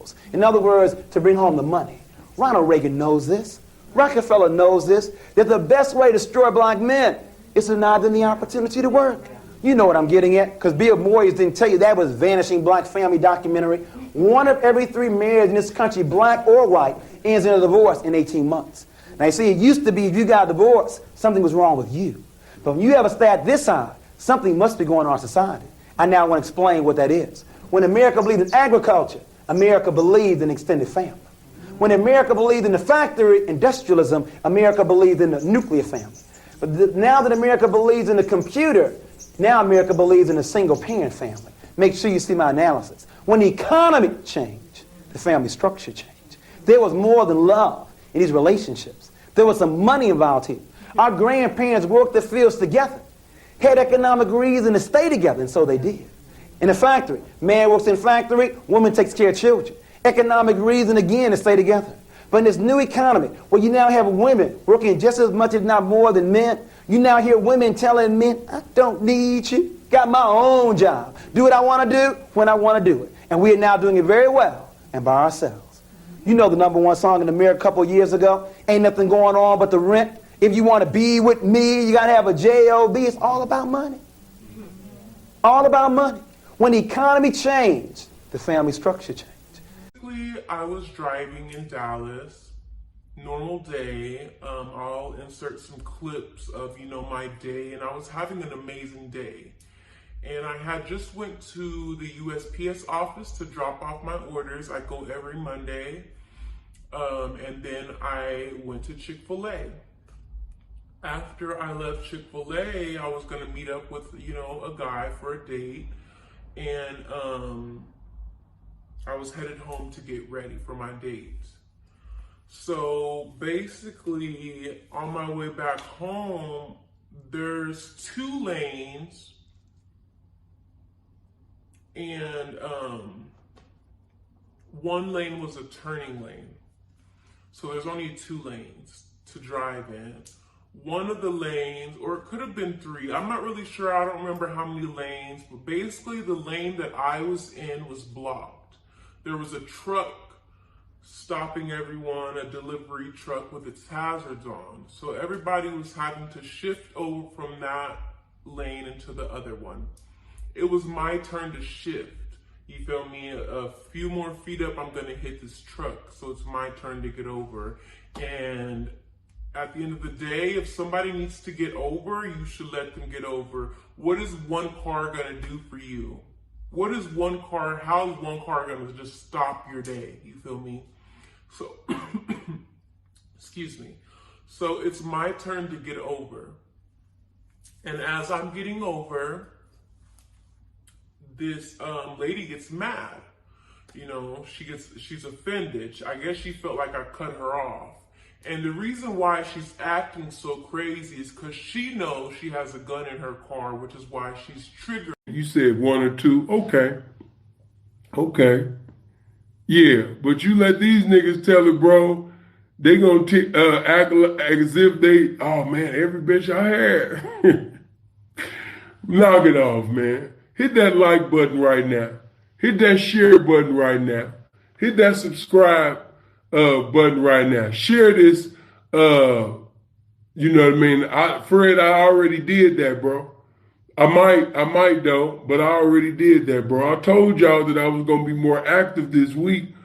bills. In other words, to bring home the money. Ronald Reagan knows this. Rockefeller knows this, that the best way to destroy black men is to deny them the opportunity to work. You know what I'm getting at, because Bill Moyers didn't tell you that was Vanishing Black Family documentary. 1 of every 3 marriages in this country, black or white, ends in a divorce in 18 months. Now you see, it used to be if you got a divorce, something was wrong with you. But when you ever stay at this side, something must be going on in society. I now want to explain what that is. When America believed in agriculture, America believed in extended family. When America believed in the factory, industrialism, America believed in the nuclear family. But now that America believes in the computer, now America believes in a single-parent family. Make sure you see my analysis. When the economy changed, the family structure changed. There was more than love in these relationships. There was some money involved here. Our grandparents worked the fields together, had economic reason to stay together, and so they did. In the factory, man works in factory, woman takes care of children. Economic reason again to stay together. But in this new economy, where you now have women working just as much, if not more, than men, you now hear women telling men, I don't need you. Got my own job. Do what I want to do when I want to do it. And we are now doing it very well and by ourselves. You know the #1 song in America a couple of years ago, Ain't Nothing Going On But the Rent. If you want to be with me, you got to have a J-O-B. It's all about money. All about money. When the economy changed, the family structure changed. Basically, I was driving in Dallas, normal day. I'll insert some clips of, my day, and I was having an amazing day. And I had just went to the USPS office to drop off my orders. I go every Monday. And then I went to Chick-fil-A. After I left Chick-fil-A, I was going to meet up with, a guy for a date. And I was headed home to get ready for my date. So basically, on my way back home, there's 2 lanes. And 1 lane was a turning lane. So there's only 2 lanes to drive in. One of the lanes, or it could have been 3, I'm not really sure, I don't remember how many lanes, but basically the lane that I was in was blocked. There was a truck stopping everyone, a delivery truck with its hazards on. So everybody was having to shift over from that lane into the other one. It was my turn to shift. You feel me? A few more feet up, I'm gonna hit this truck. So it's my turn to get over. And at the end of the day, if somebody needs to get over, you should let them get over. What is one car gonna do for you? How is one car gonna just stop your day? You feel me? So, excuse me. So it's my turn to get over. And as I'm getting over, this lady gets mad. She's offended. I guess she felt like I cut her off. And the reason why she's acting so crazy is because she knows she has a gun in her car, which is why she's triggered. You said 1 or 2. Okay. Yeah, but you let these niggas tell it, bro. They gonna act as if they, oh man, every bitch I had. Knock it off, man. Hit that like button right now. Hit that share button right now. Hit that subscribe button right now. Share this, you know what I mean? Fred, I already did that, bro. I might though, but I already did that, bro. I told y'all that I was going to be more active this week.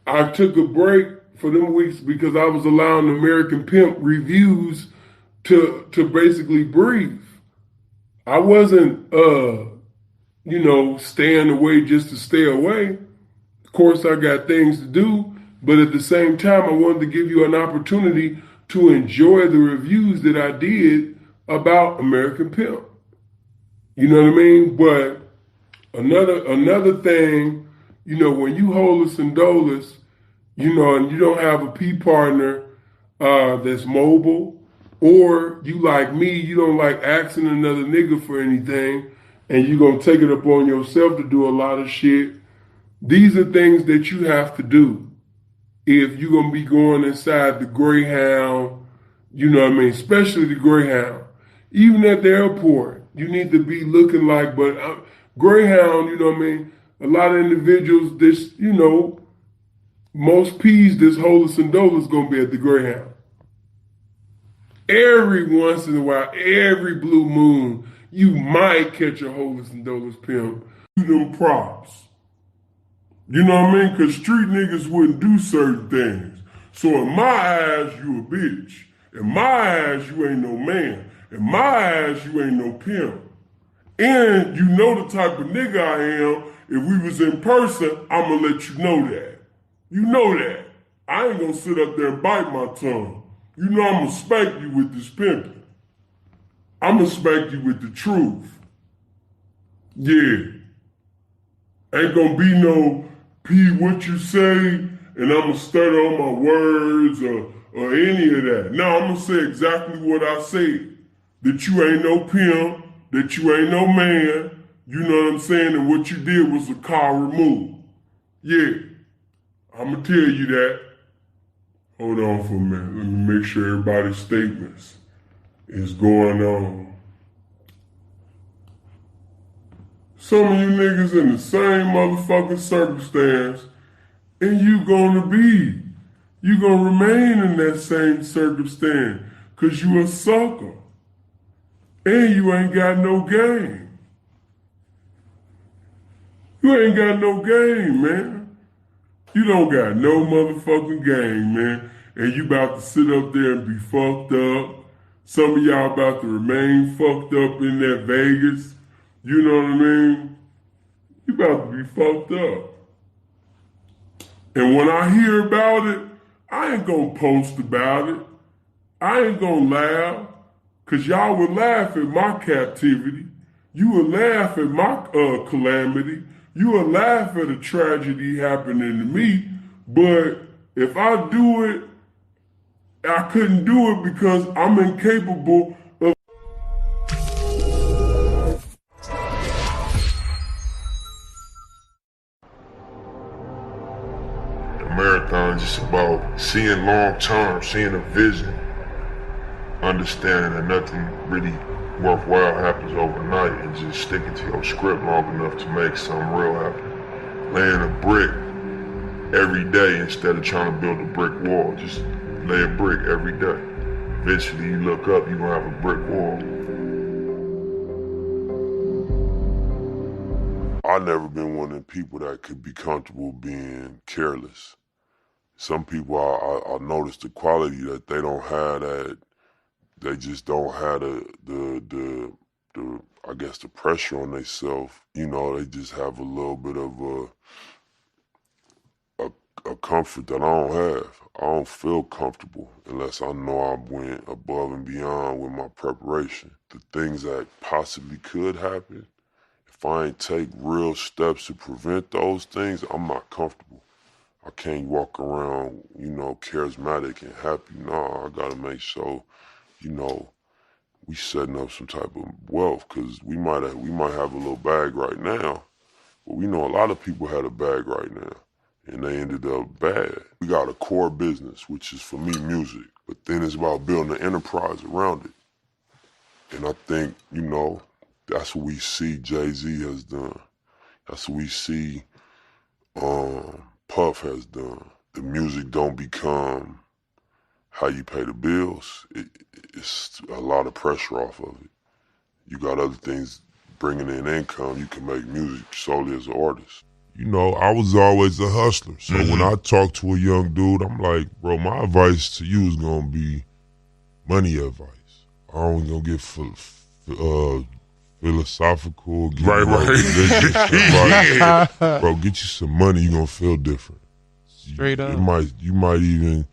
I took a break for them weeks because I was allowing American Pimp reviews to basically breathe. I wasn't, staying away just to stay away. Of course, I got things to do, but at the same time, I wanted to give you an opportunity to enjoy the reviews that I did about American Pimp. You know what I mean? But another thing, when you holus and dolus, and you don't have a P partner that's mobile, or you like me, you don't like asking another nigga for anything, and you're going to take it upon yourself to do a lot of shit. These are things that you have to do if you're going to be going inside the Greyhound, especially the Greyhound. Even at the airport, you need to be looking like, but Greyhound, a lot of individuals, most P's that's holus and dolus gonna be at the Greyhound. Every once in a while, every blue moon, you might catch a holus and dolus pimp. Do them props. You know what I mean? Because street niggas wouldn't do certain things. So in my eyes, you a bitch. In my eyes, you ain't no man. In my eyes, you ain't no pimp. And you know the type of nigga I am. If we was in person, I'ma let you know that. You know that. I ain't gonna sit up there and bite my tongue. You know I'ma spank you with this pimping. I'ma spank you with the truth. Yeah. Ain't gonna be no P what you say, and I'ma stutter on my words or any of that. No, I'm gonna say exactly what I said. That you ain't no pimp, that you ain't no man, you know what I'm saying, and what you did was a coward move. Yeah, I'm gonna tell you that. Hold on for a minute, let me make sure everybody's statements is going on. Some of you niggas in the same motherfucking circumstance, and you gonna remain in that same circumstance, cause you a sucker. And you ain't got no game. You ain't got no game, man. You don't got no motherfucking game, man. And you about to sit up there and be fucked up. Some of y'all about to remain fucked up in that Vegas. You know what I mean? You about to be fucked up. And when I hear about it, I ain't gonna post about it. I ain't gonna laugh. Cause y'all would laugh at my captivity. You would laugh at my calamity. You would laugh at a tragedy happening to me. But if I do it, I couldn't do it because I'm incapable of. The marathon is just about seeing long term, seeing a vision, understanding that nothing really worthwhile happens overnight, and just sticking to your script long enough to make something real happen. Laying a brick every day instead of trying to build a brick wall. Just lay a brick every day. Eventually you look up, you're gonna have a brick wall. I've never been one of them people that could be comfortable being careless. Some people, I notice the quality that they don't have that. They just don't have the I guess the pressure on themselves. You know, they just have a little bit of a comfort that I don't have. I don't feel comfortable unless I know I went above and beyond with my preparation. The things that possibly could happen, if I ain't take real steps to prevent those things, I'm not comfortable. I can't walk around, you know, charismatic and happy. No, I gotta make sure, you know, we setting up some type of wealth, because we might have a little bag right now, but we know a lot of people had a bag right now and they ended up bad. We got a core business, which is for me music, but then it's about building an enterprise around it. And I think, you know, that's what we see Jay-Z has done. That's what we see Puff has done. The music don't become how you pay the bills. It's a lot of pressure off of it. You got other things bringing in income. You can make music solely as an artist. You know, I was always a hustler. So when I talk to a young dude, I'm like, bro, my advice to you is going to be money advice. I don't gonna get philosophical. Right. Bro, get you some money, you're going to feel different. Straight up. You might even,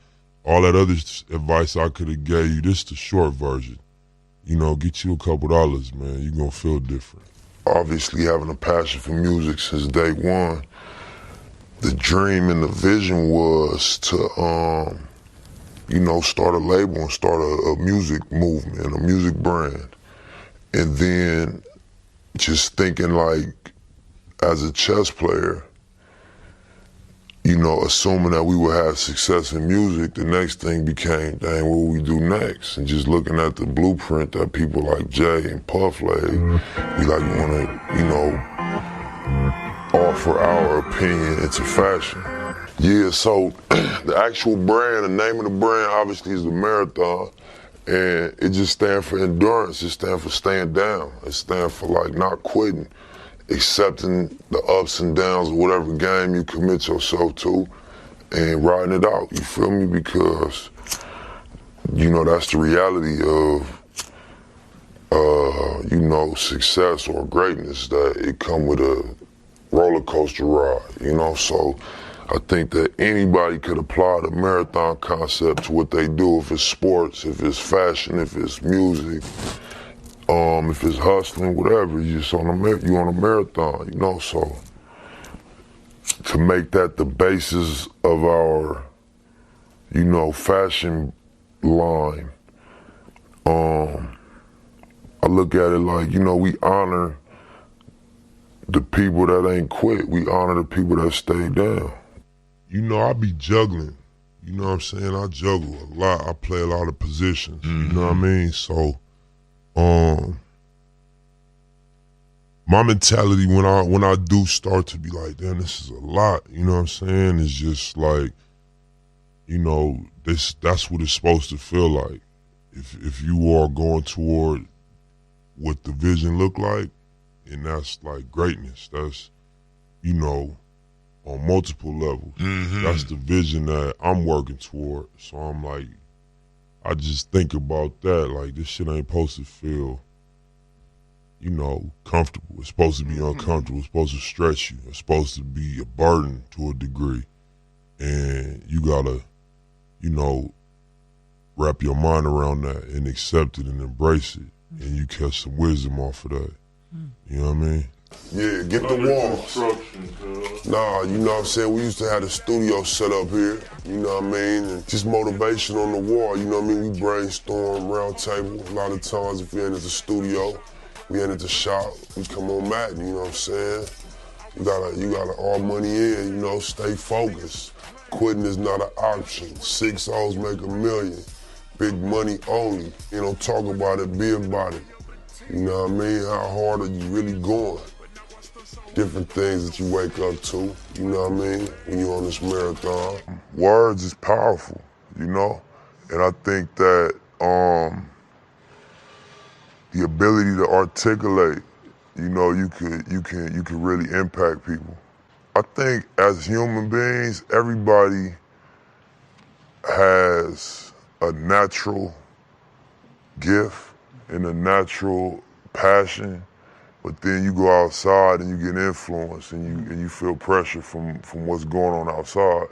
all that other advice I could have gave you, this is the short version. You know, get you a couple dollars, man. You're going to feel different. Obviously having a passion for music since day one, the dream and the vision was to, you know, start a label and start a music movement, a music brand. And then just thinking like, as a chess player, you know, assuming that we would have success in music, the next thing became, dang, what will we do next? And just looking at the blueprint that people like Jay and Puff laid, we like want to, you know, offer our opinion into fashion. Yeah, so the actual brand, the name of the brand obviously is the marathon. And it just stands for endurance. It stands for staying down. It stands for like not quitting, accepting the ups and downs of whatever game you commit yourself to and riding it out. You feel me? Because, you know, that's the reality of, you know, success or greatness, that it come with a roller coaster ride, you know? So I think that anybody could apply the marathon concept to what they do, if it's sports, if it's fashion, if it's music, if it's hustling, whatever. You on a marathon, you know. So to make that the basis of our, you know, fashion line, I look at it like, you know, we honor the people that ain't quit. We honor the people that stay down. You know, I be juggling. You know what I'm saying? I juggle a lot. I play a lot of positions. You know what I mean? So, my mentality when I do start to be like, damn, this is a lot. You know what I'm saying? It's just like, you know, that's what it's supposed to feel like. If you are going toward what the vision look like, and that's like greatness. That's, you know, on multiple levels. That's the vision that I'm working toward. So I'm like, I just think about that. Like, this shit ain't supposed to feel, you know, comfortable. It's supposed to be uncomfortable. It's supposed to stretch you. It's supposed to be a burden to a degree. And you gotta, you know, wrap your mind around that and accept it and embrace it. And you catch some wisdom off of that. You know what I mean? Yeah, get the walls. Nah, you know what I'm saying? We used to have the studio set up here, you know what I mean? And just motivation on the wall, you know what I mean? We brainstorm, round table. A lot of times if we ain't at the studio, we ain't at the shop, we come on Madden, you know what I'm saying? You gotta all money in, you know, stay focused. Quitting is not an option. 6 O's make a million. Big money only. You know, talk about it, be about it. You know what I mean? How hard are you really going? Different things that you wake up to, you know what I mean, when you're on this marathon. Words is powerful, you know? And I think that the ability to articulate, you know, you could really impact people. I think as human beings, everybody has a natural gift and a natural passion. But then you go outside and you get influenced and you feel pressure from what's going on outside.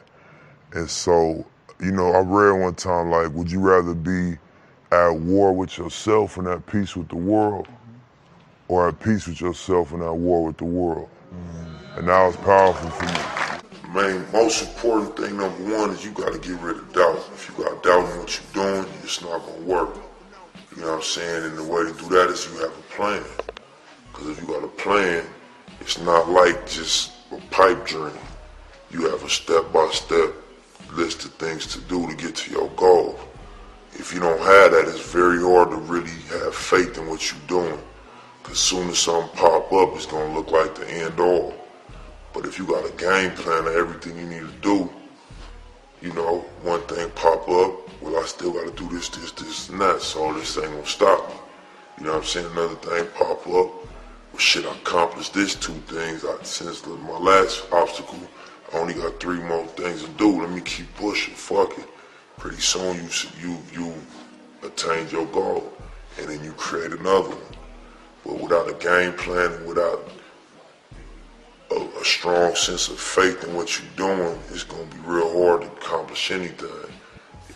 And so, you know, I read one time, like, would you rather be at war with yourself and at peace with the world, or at peace with yourself and at war with the world? And that was powerful for me. Main, most important thing, number one, is you gotta get rid of doubt. If you got doubt in what you're doing, it's not gonna work. You know what I'm saying? And the way to do that is you have a plan. Because if you got a plan, it's not like just a pipe dream. You have a step-by-step list of things to do to get to your goal. If you don't have that, it's very hard to really have faith in what you're doing. Because as soon as something pop up, it's going to look like the end all. But if you got a game plan of everything you need to do, you know, one thing pop up, well, I still got to do this, and that, so this ain't going to stop me. You know what I'm saying? Another thing pop up, well, shit, I accomplished this 2 things. Since my last obstacle, I only got 3 more things to do. Let me keep pushing, fuck it. Pretty soon you attained your goal, and then you create another one. But without a game plan and without a strong sense of faith in what you're doing, it's gonna be real hard to accomplish anything.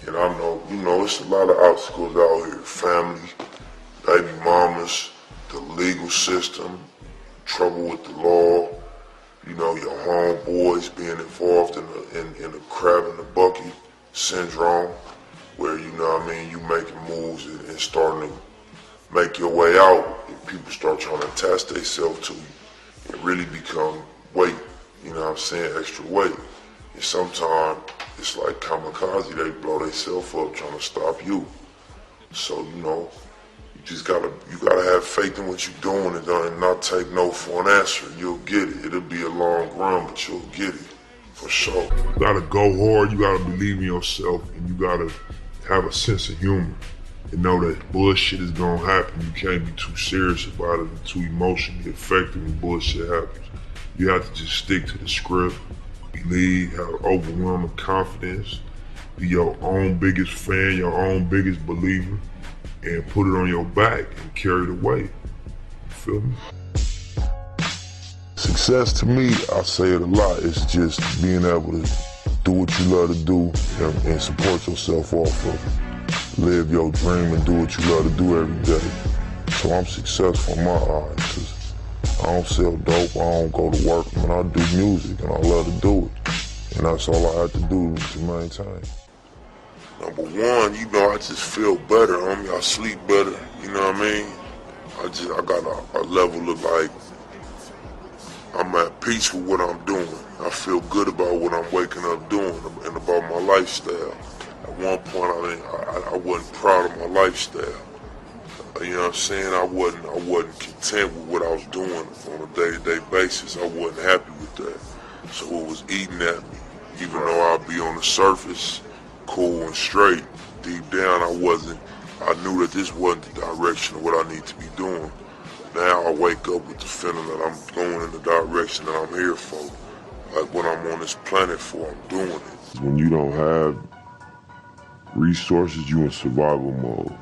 And I know, you know, it's a lot of obstacles out here. Family, baby mamas, the legal system, trouble with the law, you know, your homeboys being involved in the crab in the bucket syndrome, where, you know what I mean, you making moves and starting to make your way out, and people start trying to attach themselves to you and really become weight, you know what I'm saying, extra weight. And sometimes it's like kamikaze, they blow themselves up trying to stop you. So, you know, you gotta have faith in what you're doing and not take no for an answer. You'll get it. It'll be a long run, but you'll get it. For sure. You gotta go hard, you gotta believe in yourself, and you gotta have a sense of humor. And know that bullshit is gonna happen. You can't be too serious about it and too emotionally affected when bullshit happens. You have to just stick to the script, believe, have overwhelming confidence, be your own biggest fan, your own biggest believer, and put it on your back and carry the weight. You feel me? Success to me, I say it a lot, it's just being able to do what you love to do and support yourself off of it. Live your dream and do what you love to do every day. So I'm successful in my eyes, because I don't sell dope, I don't go to work, man, I do music and I love to do it. And that's all I have to do to maintain. Number one, I just feel better, homie. I sleep better, you know what I mean? I got a level of like, I'm at peace with what I'm doing. I feel good about what I'm waking up doing and about my lifestyle. At one point, I wasn't proud of my lifestyle. You know what I'm saying? I wasn't content with what I was doing on a day-to-day basis. I wasn't happy with that. So it was eating at me. Even though I'd be on the surface, cool and straight, deep down I knew that this wasn't the direction of what I need to be doing. Now I wake up with the feeling that I'm going in the direction that I'm here for. Like what I'm on this planet for, I'm doing it. When you don't have resources, you in survival mode.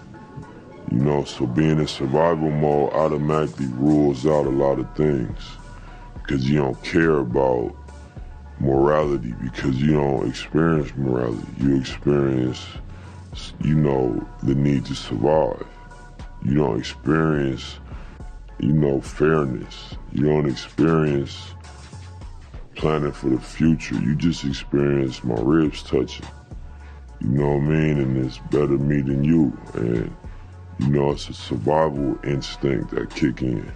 So being in survival mode automatically rules out a lot of things. Because you don't care about morality, because you don't experience morality. You experience, the need to survive. You don't experience, fairness. You don't experience planning for the future. You just experience my ribs touching. You know what I mean? And it's better me than you. And, it's a survival instinct that kick in.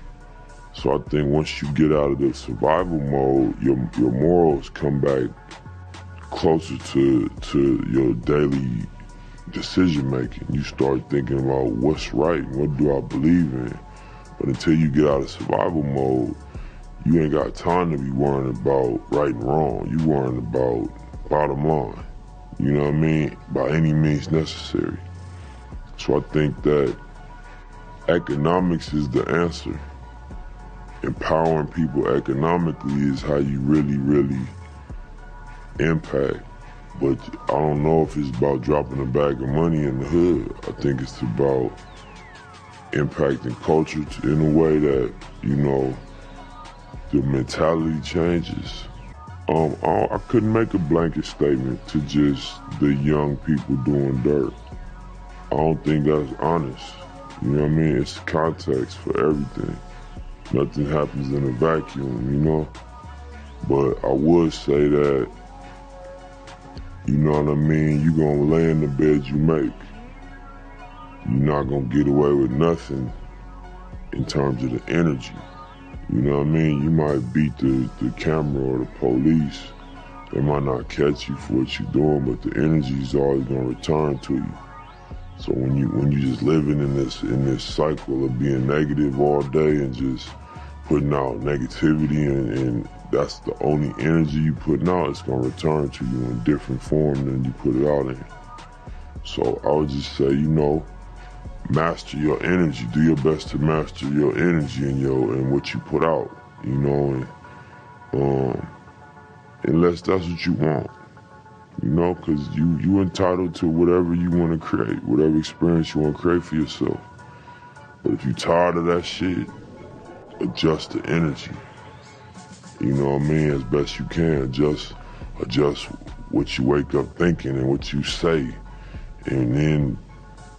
So I think once you get out of the survival mode, your morals come back closer to your daily decision making. You start thinking about what's right and what do I believe in. But until you get out of survival mode, you ain't got time to be worrying about right and wrong. You worrying about bottom line. You know what I mean? By any means necessary. So I think that economics is the answer. Empowering people economically is how you really, really impact. But I don't know if it's about dropping a bag of money in the hood. I think it's about impacting culture in a way that, the mentality changes. I couldn't make a blanket statement to just the young people doing dirt. I don't think that's honest. You know what I mean? It's context for everything. Nothing happens in a vacuum, But I would say that, you know what I mean, you're gonna lay in the bed you make. You're not gonna get away with nothing in terms of the energy. You know what I mean? You might beat the camera or the police. They might not catch you for what you're doing, but the energy is always gonna return to you. So when you just living in this cycle of being negative all day and just putting out negativity and that's the only energy you putting out, it's gonna return to you in different form than you put it out in. So I would just say, master your energy. Do your best to master your energy and what you put out, and unless that's what you want. Because you entitled to whatever you want to create, whatever experience you want to create for yourself. But if you're tired of that shit, adjust the energy. You know what I mean? As best you can. Adjust what you wake up thinking and what you say. And then,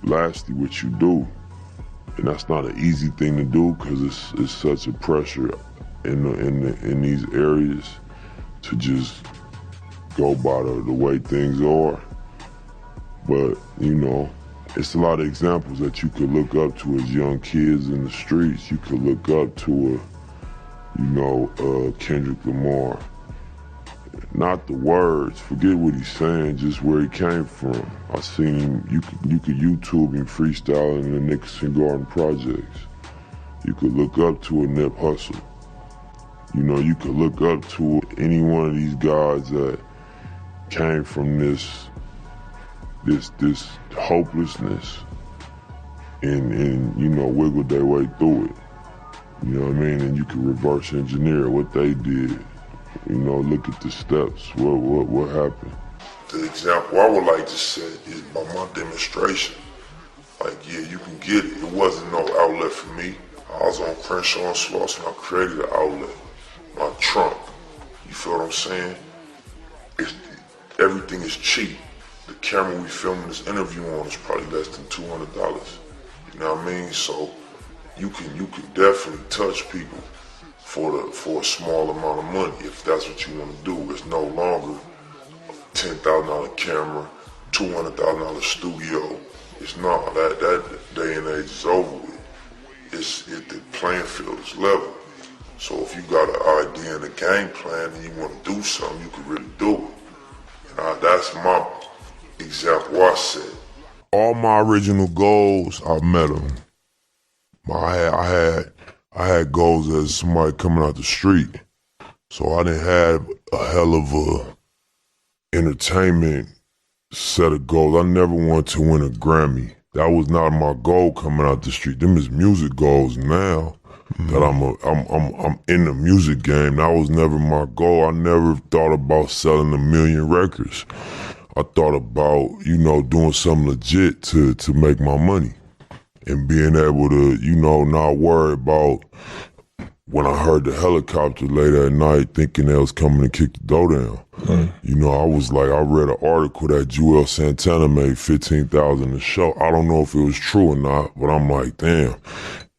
lastly, what you do. And that's not an easy thing to do because it's such a pressure in these areas to just go by the way things are. But, it's a lot of examples that you could look up to as young kids in the streets. You could look up to Kendrick Lamar. Not the words, forget what he's saying, just where he came from. I seen him, you could YouTube him freestyling in the Nicholson Garden Projects. You could look up to a Nip Hustle. You know, you could look up to any one of these guys that came from this hopelessness and you know, wiggled their way through it. You know what I mean? And you can reverse engineer what they did. You know, look at the steps. What happened? The example I would like to set is by my demonstration. Like, yeah, you can get it. It wasn't no outlet for me. I was on Crenshaw and Sloss and I created an outlet. My trunk. You feel what I'm saying? Everything is cheap. The camera we filming this interview on is probably less than $200. You know what I mean? So you can definitely touch people for a small amount of money if that's what you want to do. It's no longer a $10,000 camera, $200,000 studio. It's not that day and age is over with. The playing field is level. So if you got an idea and a game plan and you want to do something, you can really do it. And that's my example I set. All my original goals, I met them. I had goals as somebody coming out the street. So I didn't have a hell of a entertainment set of goals. I never wanted to win a Grammy. That was not my goal coming out the street. Them is music goals now. That I'm in the music game. That was never my goal. I never thought about selling 1 million records. I thought about, you know, doing something legit to make my money and being able to, you know, not worry about when I heard the helicopter late at night thinking they was coming to kick the door down. You know, I was like, I read an article that Joel Santana made $15,000 a show. I don't know if it was true or not, but I'm like, damn,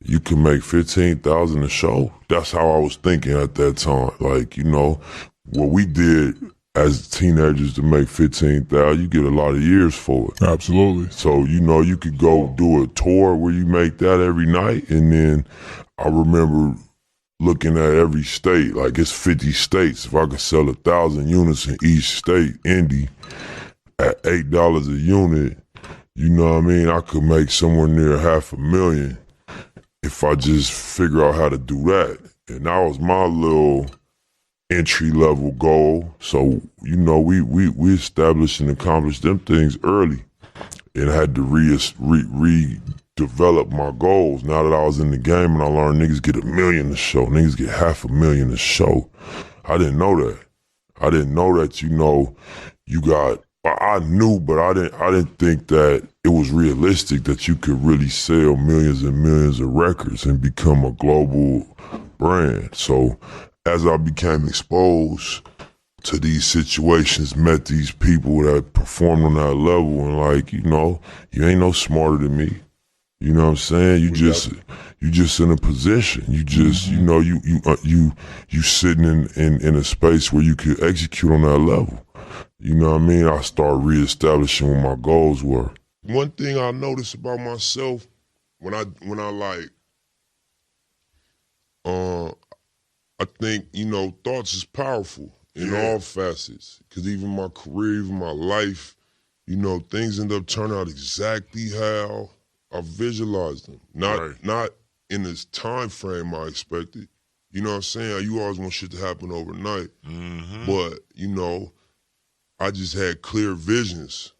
you can make $15,000 a show? That's how I was thinking at that time. Like, you know, what we did as teenagers to make $15,000, you get a lot of years for it. Absolutely. So, you know, you could go do a tour where you make that every night. And then I remember looking at every state, like it's 50 states. If I could sell 1,000 units in each state, indie, at $8 a unit, you know what I mean? I could make somewhere near $500,000 if I just figure out how to do that. And that was my little entry level goal. So, you know, we established and accomplished them things early and had to redevelop my goals. Now that I was in the game and I learned niggas get 1 million a show, niggas get $500,000 a show. I didn't know that. I didn't know that, you know, you got, I knew, but I didn't think that it was realistic that you could really sell millions and millions of records and become a global brand. So as I became exposed to these situations, met these people that performed on that level, and like, you know, you ain't no smarter than me. You know what I'm saying? You just in a position. You just, you know, you sitting in a space where you could execute on that level. You know what I mean? I started reestablishing what my goals were. One thing I noticed about myself when I I think, you know, thoughts is powerful in all facets. Because even my career, even my life, you know, things end up turning out exactly how I visualized them. Not in this time frame I expected. You know what I'm saying? You always want shit to happen overnight. But, you know, I just had clear visions.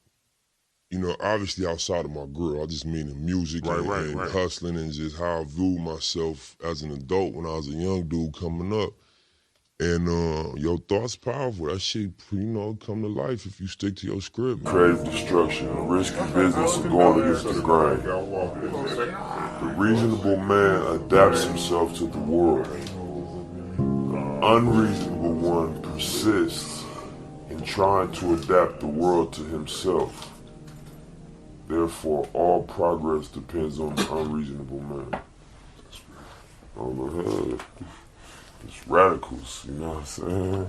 You know, obviously outside of my grill. I just mean in music and hustling and just how I viewed myself as an adult when I was a young dude coming up. And your thoughts powerful. That shit, you know, come to life if you stick to your script. Creative destruction, a risky business of going against the grain. The reasonable man adapts himself to the world. The unreasonable one persists in trying to adapt the world to himself. Therefore, all progress depends on the unreasonable man. On the head. It's radicals, you know what I'm saying?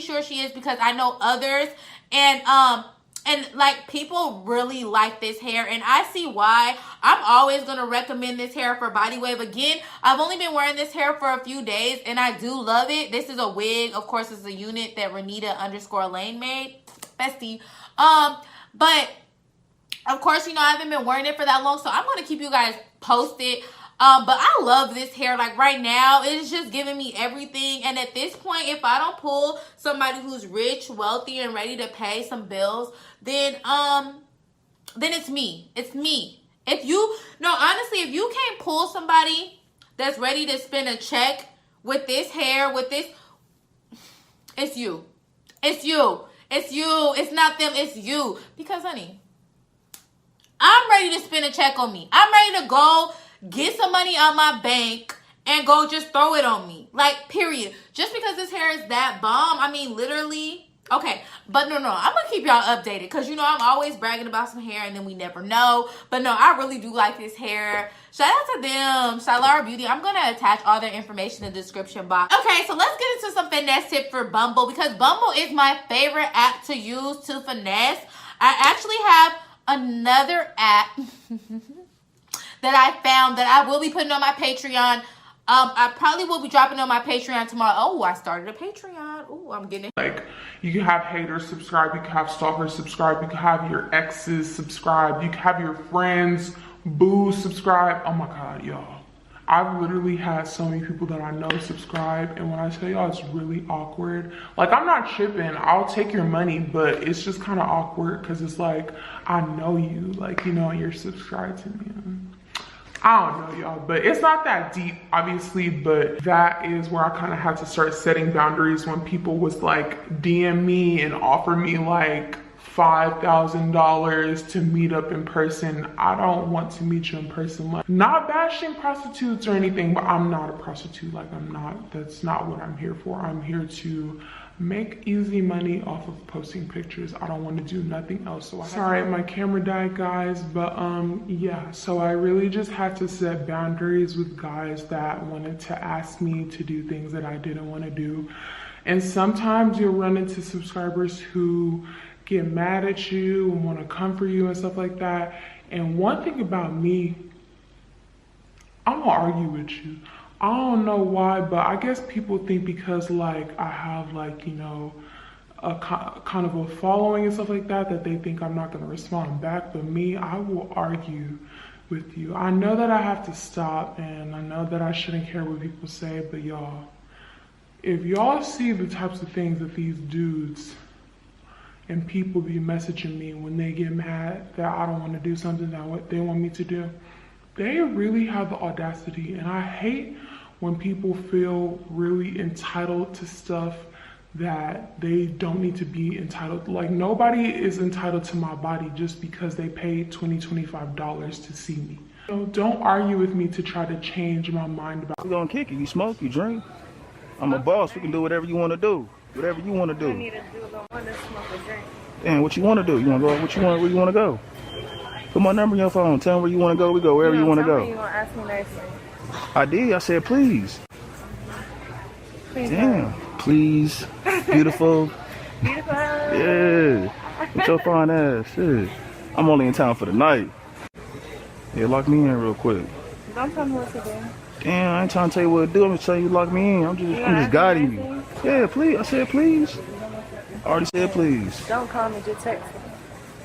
Sure she is, because I know others, and And like, people really like this hair, and I see why. I'm always gonna recommend this hair for body wave. Again, I've only been wearing this hair for a few days, and I do love it. This is a wig, of course. It's a unit that Renita_Lane made, bestie. But of course, you know, I haven't been wearing it for that long, so I'm gonna keep you guys posted. But I love this hair. Like, right now, it's just giving me everything. And at this point, if I don't pull somebody who's rich, wealthy, and ready to pay some bills, then it's me. It's me. If you can't pull somebody that's ready to spend a check with this hair, with this, it's you. It's you. It's you. It's not them. It's you. Because, honey, I'm ready to spend a check on me. I'm ready to go get some money out my bank and go just throw it on me. Like, period. Just because this hair is that bomb, I mean, literally. Okay, but no, I'm gonna keep y'all updated, because you know I'm always bragging about some hair and then we never know. But no, I really do like this hair. Shout out to them, Shalara Beauty. I'm gonna attach all their information in the description box. Okay, so let's get into some finesse tip for Bumble, because Bumble is my favorite app to use to finesse. I actually have another app that I found that I will be putting on my Patreon. I probably will be dropping on my Patreon tomorrow. Oh, I started a Patreon. Oh, I'm getting it. Like, you can have haters subscribe, you can have stalkers subscribe, you can have your exes subscribe, you can have your friends, boo subscribe. Oh my God, y'all. I've literally had so many people that I know subscribe, and when I tell y'all, it's really awkward. Like, I'm not tripping, I'll take your money, but it's just kind of awkward because it's like, I know you, like, you know, you're subscribed to me. I don't know, y'all, but it's not that deep, obviously, but that is where I kind of had to start setting boundaries when people was like DM me and offer me like $5,000 to meet up in person. I don't want to meet you in person. Like, not bashing prostitutes or anything, but I'm not a prostitute. Like, that's not what I'm here for. I'm here to make easy money off of posting pictures. I don't want to do nothing else. So sorry, my camera died, guys, but yeah, so I really just had to set boundaries with guys that wanted to ask me to do things that I didn't want to do. And sometimes you'll run into subscribers who get mad at you and want to come for you and stuff like that. And one thing about me, I'm gonna argue with you. I don't know why, but I guess people think because like I have like, you know, a kind of a following and stuff like that, that they think I'm not gonna respond back. But me, I will argue with you. I know that I have to stop, and I know that I shouldn't care what people say, but y'all, if y'all see the types of things that these dudes and people be messaging me when they get mad that I don't want to do something that what they want me to do, they really have the audacity. And I hate when people feel really entitled to stuff that they don't need to be entitled. Like, nobody is entitled to my body just because they paid $25 to see me. So don't argue with me to try to change my mind about it. We gonna kick it. You smoke, you drink. I'm a boss. We can do whatever you want to do. Whatever you want to do. I need to do a want to smoke or drink. And what you want to do? You want to go? What you want? Where you want to go? Put my number in your phone. Tell me where you want to go. We go wherever you want to go. You gonna ask me nicely? I did. I said please. Please. Damn. Please. Beautiful. Beautiful. Yeah. With your fine ass. Yeah. I'm only in town for the night. Yeah, lock me in real quick. Don't tell me what to do. Damn, I ain't trying to tell you what to do. I'm just telling you to lock me in. I'm just guiding you. Yeah, please. I said please. I already said please. Don't call me, just text me.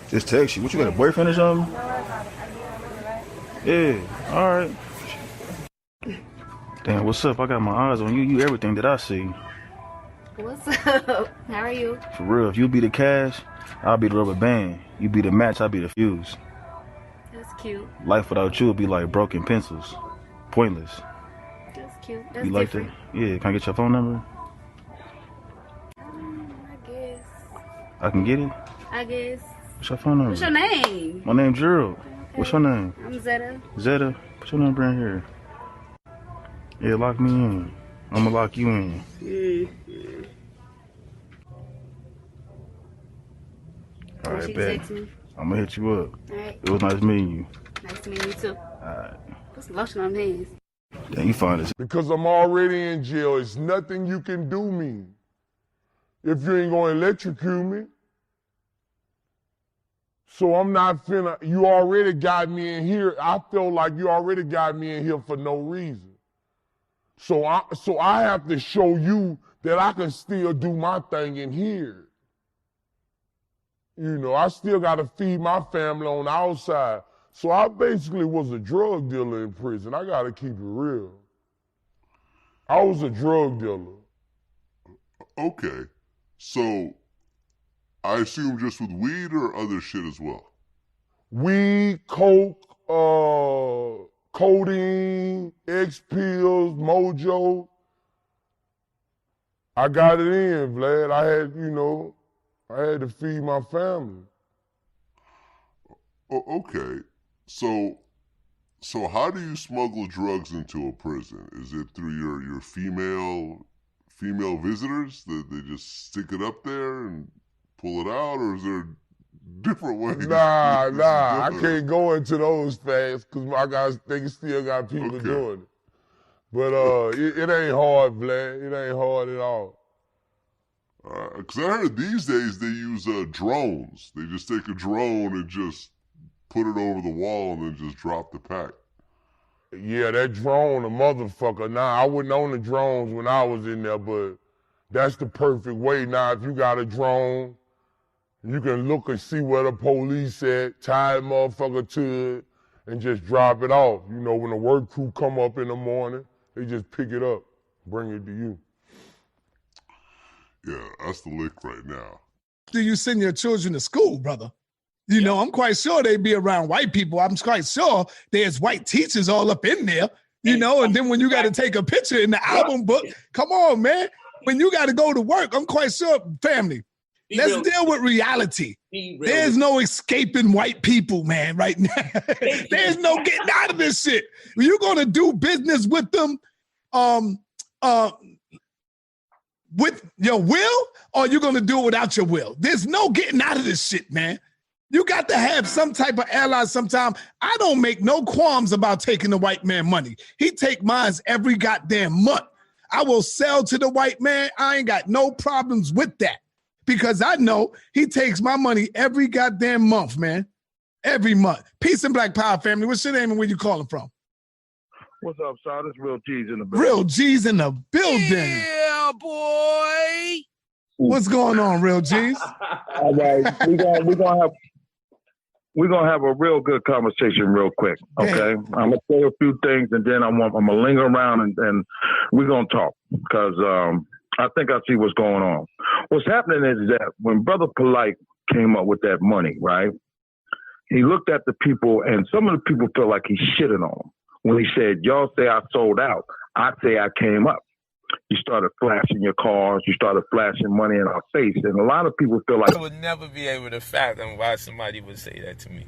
Just text you. What, you got a boyfriend or something? Yeah, alright. Damn, what's up? I got my eyes on you. You everything that I see. What's up? How are you? For real, if you be the cash, I'll be the rubber band. You be the match, I'll be the fuse. That's cute. Life without you would be like broken pencils. Pointless. That's cute. That's you like different. that? Yeah, can I get your phone number? I guess. I can get it? I guess. What's your phone number? What's your name? My name's Gerald. Okay. What's your name? I'm Zeta. Zeta. Put your number in here. Yeah, lock me in. I'm gonna lock you in. Alright, bet. I'm gonna hit you up. Alright. It was nice meeting you. Nice to meet you too. Alright. Put some lotion on my hands. Damn, you fine as Because I'm already in jail, it's nothing you can do me. If you ain't gonna electrocute me. So I'm not finna, you already got me in here. I feel like you already got me in here for no reason. So I have to show you that I can still do my thing in here. You know, I still got to feed my family on the outside. So I basically was a drug dealer in prison. I got to keep it real. I was a drug dealer. Okay. So I assume just with weed or other shit as well? Weed, coke, codeine, X pills, mojo. I got it in, Vlad. I had to feed my family. Okay. So how do you smuggle drugs into a prison? Is it through your female visitors that they just stick it up there and pull it out, or is there different ways? Nah, I can't go into those fast because my guys, they still got people doing it. But it ain't hard, Vlad. It ain't hard at all. Because I heard these days they use drones. They just take a drone and just put it over the wall and then just drop the pack. Yeah, that drone, a motherfucker. Nah, I wasn't on the drones when I was in there, but that's the perfect way. Now, if you got a drone, you can look and see where the police at, tie the motherfucker to it, and just drop it off. You know, when the work crew come up in the morning, they just pick it up, bring it to you. Yeah, that's the lick right now. Do you send your children to school, brother? You know, I'm quite sure they be around white people. I'm quite sure there's white teachers all up in there, you know, and then when you got to take a picture in the album book, come on, man. When you got to go to work, I'm quite sure, family, let's deal with reality. There's no escaping white people, man, right now. There's no getting out of this shit. You're going to do business with them with your will, or you're going to do it without your will. There's no getting out of this shit, man. You got to have some type of ally sometime. I don't make no qualms about taking the white man money. He take mine every goddamn month. I will sell to the white man. I ain't got no problems with that because I know he takes my money every goddamn month, man. Every month. Peace and Black Power, family. What's your name and where you calling from? What's up, Sal? It's Real G's in the building. Real G's in the building. Yeah, boy. What's going on, Real G's? All right, we're gonna have a real good conversation real quick. Okay, I'm gonna say a few things and then I'm gonna linger around and we're gonna talk because I think I see what's going on. What's happening is that when Brother Polite came up with that money, right? He looked at the people and some of the people feel like he shitted on them when he said, "Y'all say I sold out. I say I came up." You started flashing your cars. You started flashing money in our face. And a lot of people feel like... I would never be able to fathom why somebody would say that to me.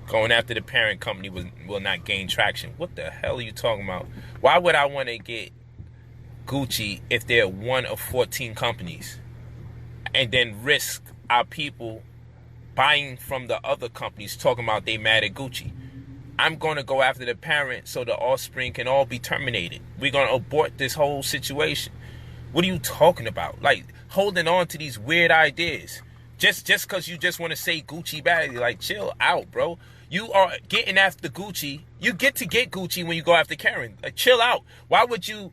Going after the parent company will not gain traction. What the hell are you talking about? Why would I want to get Gucci if they're one of 14 companies and then risk our people buying from the other companies talking about they mad at Gucci? I'm going to go after the parent so the offspring can all be terminated. We're going to abort this whole situation. What are you talking about? Like, holding on to these weird ideas. Just because you just want to say Gucci bad, like, chill out, bro. You are getting after Gucci. You get to get Gucci when you go after Karen. Like, chill out. Why would you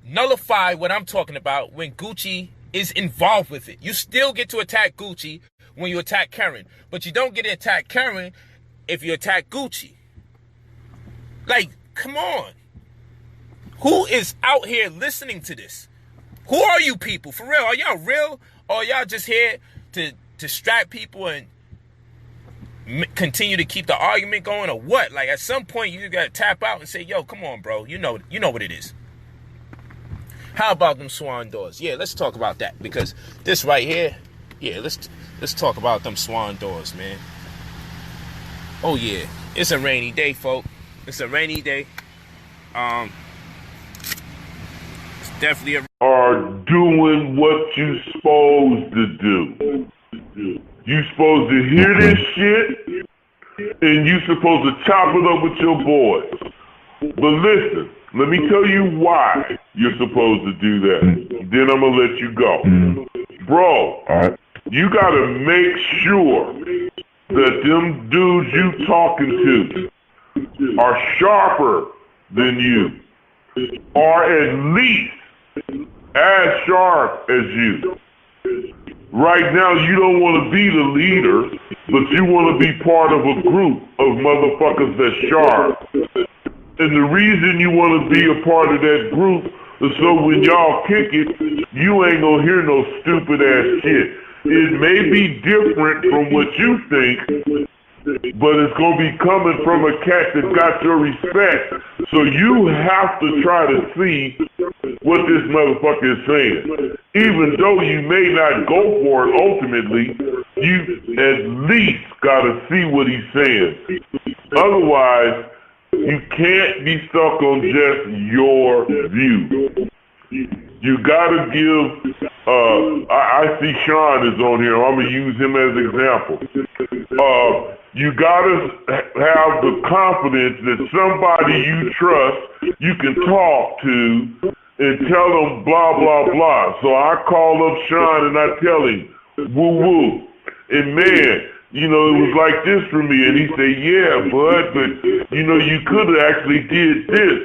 nullify what I'm talking about when Gucci is involved with it? You still get to attack Gucci when you attack Karen. But you don't get to attack Karen if you attack Gucci. Like, come on. Who is out here listening to this? Who are you people? For real? Are y'all real? Or are y'all just here to distract people and continue to keep the argument going or what? Like, at some point, you got to tap out and say, yo, come on, bro. You know what it is. How about them swan doors? Yeah, let's talk about that. Because this right here, yeah, let's talk about them swan doors, man. Oh, yeah. It's a rainy day, folks. It's a rainy day. It's definitely are doing what you supposed to do. You supposed to hear this shit, and you supposed to chop it up with your boys. But listen, let me tell you why you're supposed to do that. Then I'm gonna let you go. bro, you gotta make sure that them dudes you talking to are sharper than you, or at least as sharp as you. Right now, you don't want to be the leader, but you want to be part of a group of motherfuckers that's sharp. And the reason you want to be a part of that group is so when y'all kick it, you ain't gonna hear no stupid ass shit. It may be different from what you think, but it's gonna be coming from a cat that got your respect. So you have to try to see what this motherfucker is saying. Even though you may not go for it ultimately, you at least gotta see what he's saying. Otherwise, you can't be stuck on just your view. You gotta give, I see Sean is on here, I'm gonna use him as an example. You gotta have the confidence that somebody you trust, you can talk to and tell them blah, blah, blah. So I call up Sean and I tell him, woo, woo. And man, you know, it was like this for me. And he said, yeah, bud, but you know, you could have actually did this.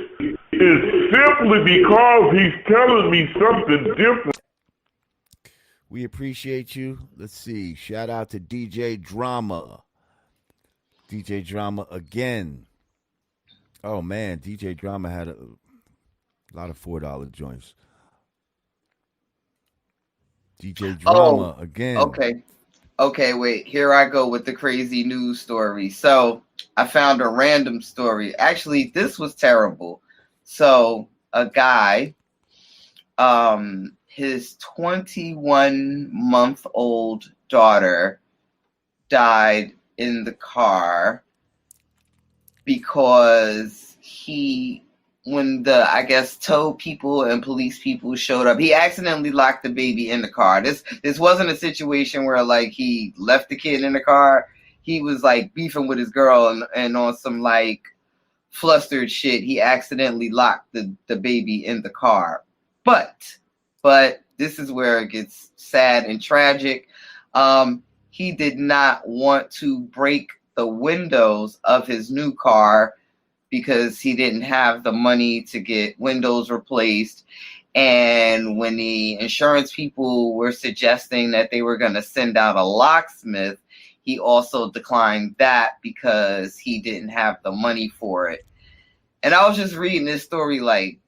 It's simply because he's telling me something different. We appreciate you. Let's see. Shout out to DJ Drama. DJ Drama again. Oh, man. DJ Drama had a lot of $4 joints. DJ Drama again. Okay, wait. Here I go with the crazy news story. So I found a random story. Actually, this was terrible. So a guy, his 21-month-old daughter died in the car because when the, I guess, tow people and police people showed up, he accidentally locked the baby in the car. This wasn't a situation where, like, he left the kid in the car. He was, like, beefing with his girl and on some, like, flustered shit, he accidentally locked the baby in the car. But this is where it gets sad and tragic. He did not want to break the windows of his new car because he didn't have the money to get windows replaced. And when the insurance people were suggesting that they were going to send out a locksmith, he also declined that because he didn't have the money for it. And I was just reading this story like,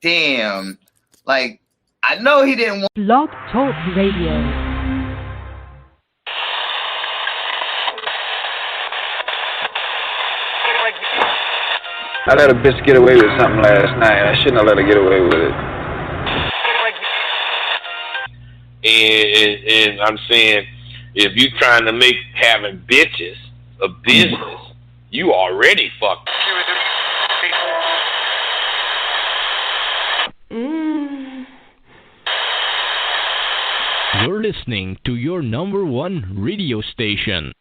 damn, like, I know he didn't want... Blog Talk Radio. I let a bitch get away with something last night. I shouldn't have let her get away with it. And I'm saying, if you trying to make having bitches a business, you already fucked. You're listening to your number one radio station.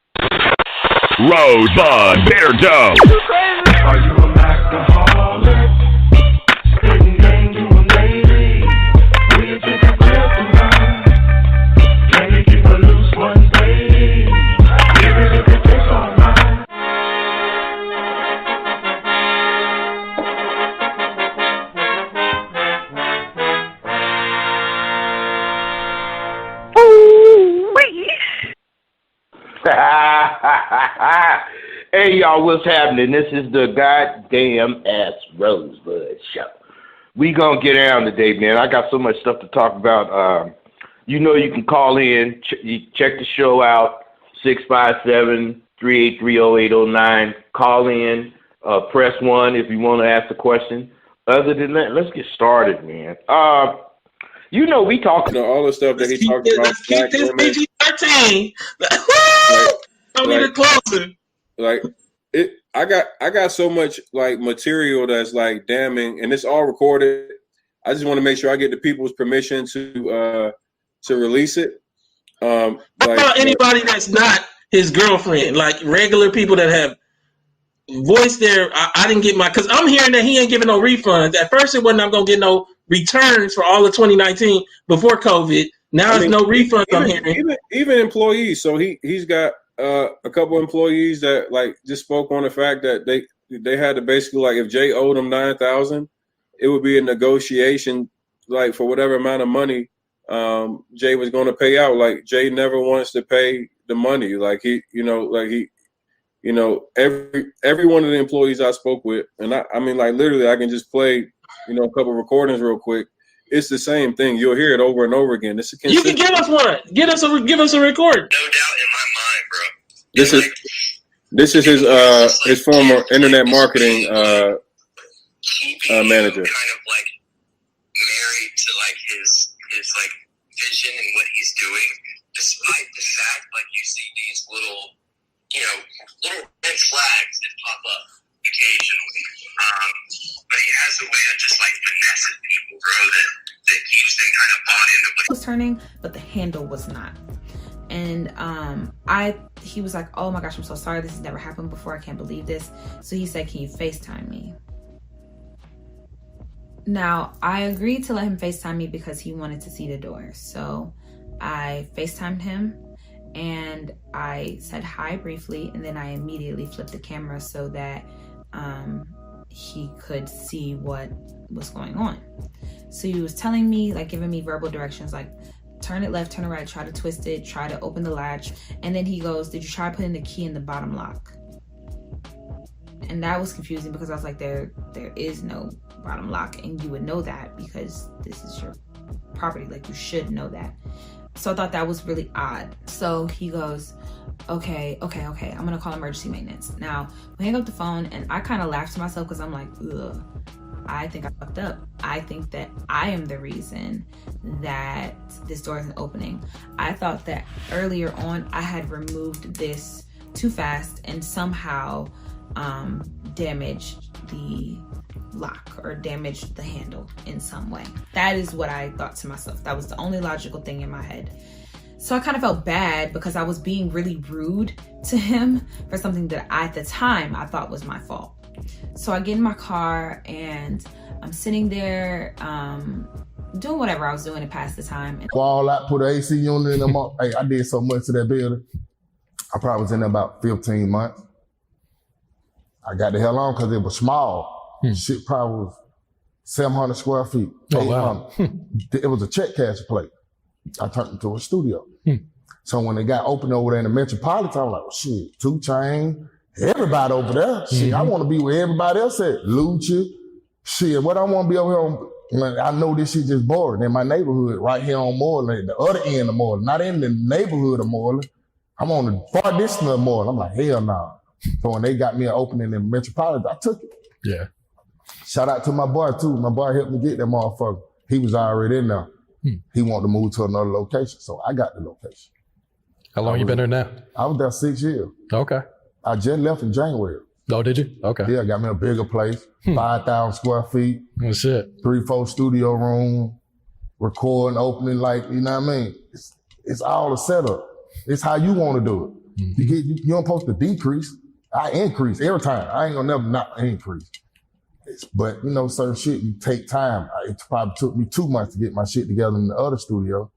Rosebud Bear Dog. Are you a alcoholic? Spitting game to a lady. Will you take a grip tonight? Can you keep a loose one, baby? Even if it takes all night. Hey y'all, what's happening? This is the goddamn ass Rosebud Show. We gonna get down today, man. I got so much stuff to talk about. You know you can call in, check the show out, 657-383-0809. Call in, press 1 if you want to ask a question. Other than that, let's get started, man. You know, we talk all the stuff that he talked about. Let's keep this PG-13. Tell me the closer. Like I got so much like material that's like damning, and it's all recorded. I just want to make sure I get the people's permission to release it. How about anybody that's not his girlfriend, like regular people that have voiced their, I didn't get my, because I'm hearing that he ain't giving no refunds. At first it wasn't I'm going to get no returns for all of 2019 before COVID. Now there's no refunds. I'm hearing. Even employees. So he's got a couple employees that like just spoke on the fact that they had to basically, like, if Jay owed them $9,000, it would be a negotiation, like, for whatever amount of money Jay was going to pay out. Like, Jay never wants to pay the money. Like, every one of the employees I spoke with, and I mean, like, literally, I can just play, a couple of recordings real quick. It's the same thing. You'll hear it over and over again. You can give us one. Give us a record. No doubt in my mind, bro. This is his former internet marketing manager. Kind of like married to like his like vision and what he's doing, despite the fact like you see these little red flags that pop up occasionally. But he has a way of just like finessing people, bro, that keeps them kind of bought into what was turning, but the handle was not. And he was like, oh my gosh, I'm so sorry, this has never happened before, I can't believe this. So he said, can you FaceTime me? Now, I agreed to let him FaceTime me because he wanted to see the door. So I FaceTimed him and I said hi briefly, and then I immediately flipped the camera so that he could see what was going on. So he was telling me, like, giving me verbal directions, like, turn it left, turn it right, try to twist it, try to open the latch. And then he goes, did you try putting the key in the bottom lock? And that was confusing because I was like, there is no bottom lock, and you would know that because this is your property, like, you should know that. So I thought that was really odd. So he goes, okay, I'm gonna call emergency maintenance. Now, we hang up the phone and I kind of laughed to myself because I'm like, ugh, I think I fucked up. I think that I am the reason that this door isn't opening. I thought that earlier on I had removed this too fast and somehow damaged the lock or damaged the handle in some way. That is what I thought to myself. That was the only logical thing in my head. So I kind of felt bad because I was being really rude to him for something that at the time I thought was my fault. So I get in my car and I'm sitting there doing whatever I was doing to pass the time. Wall out, put an AC unit in them up. Hey, I did so much to that building. I probably was in there about 15 months. I got the hell on because it was small. Shit probably was 700 square feet. Oh, wow. It was a check cash place. I turned it into a studio. So when they got open over there in the Metropolitan, I was like, well, shit, 2 Chainz, everybody over there. Shit, I want to be where everybody else at. Lucha. Shit, what I want to be over here on, I know this shit just boring. In my neighborhood, right here on Moreland, the other end of Moreland, not in the neighborhood of Moreland. I'm on the far distance of Moreland. I'm like, hell no. So when they got me an opening in Metropolitan, I took it. Yeah. Shout out to my boy too. My boy helped me get that motherfucker. He was already in there. He wanted to move to another location, so I got the location. How long you been there now? I was there 6 years. Okay. I just left in January. Oh, did you? Okay. Yeah, got me a bigger place, 5,000 square feet. Oh, shit. 3-4 studio room, recording, opening, like, you know what I mean? It's all a setup. It's how you want to do it. You don't supposed to decrease. I increase every time. I ain't gonna never not increase. But, certain shit, you take time. It probably took me 2 months to get my shit together in the other studio.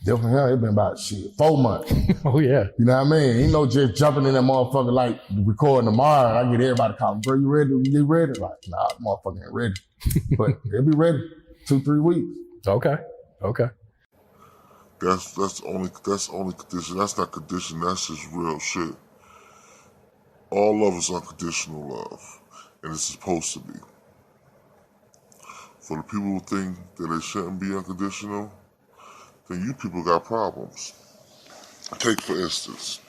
Different here, it's been about 4 months. Oh, yeah. You know what I mean? Just jumping in that motherfucker like recording tomorrow, and I get everybody calling, bro, you ready? You ready? Like, nah, motherfucker ain't ready. But they'll be ready 2-3 weeks. Okay. That's only condition. That's not condition. That's just real shit. All love is unconditional love, and it's supposed to be. For the people who think that it shouldn't be unconditional, then you people got problems. Take for instance,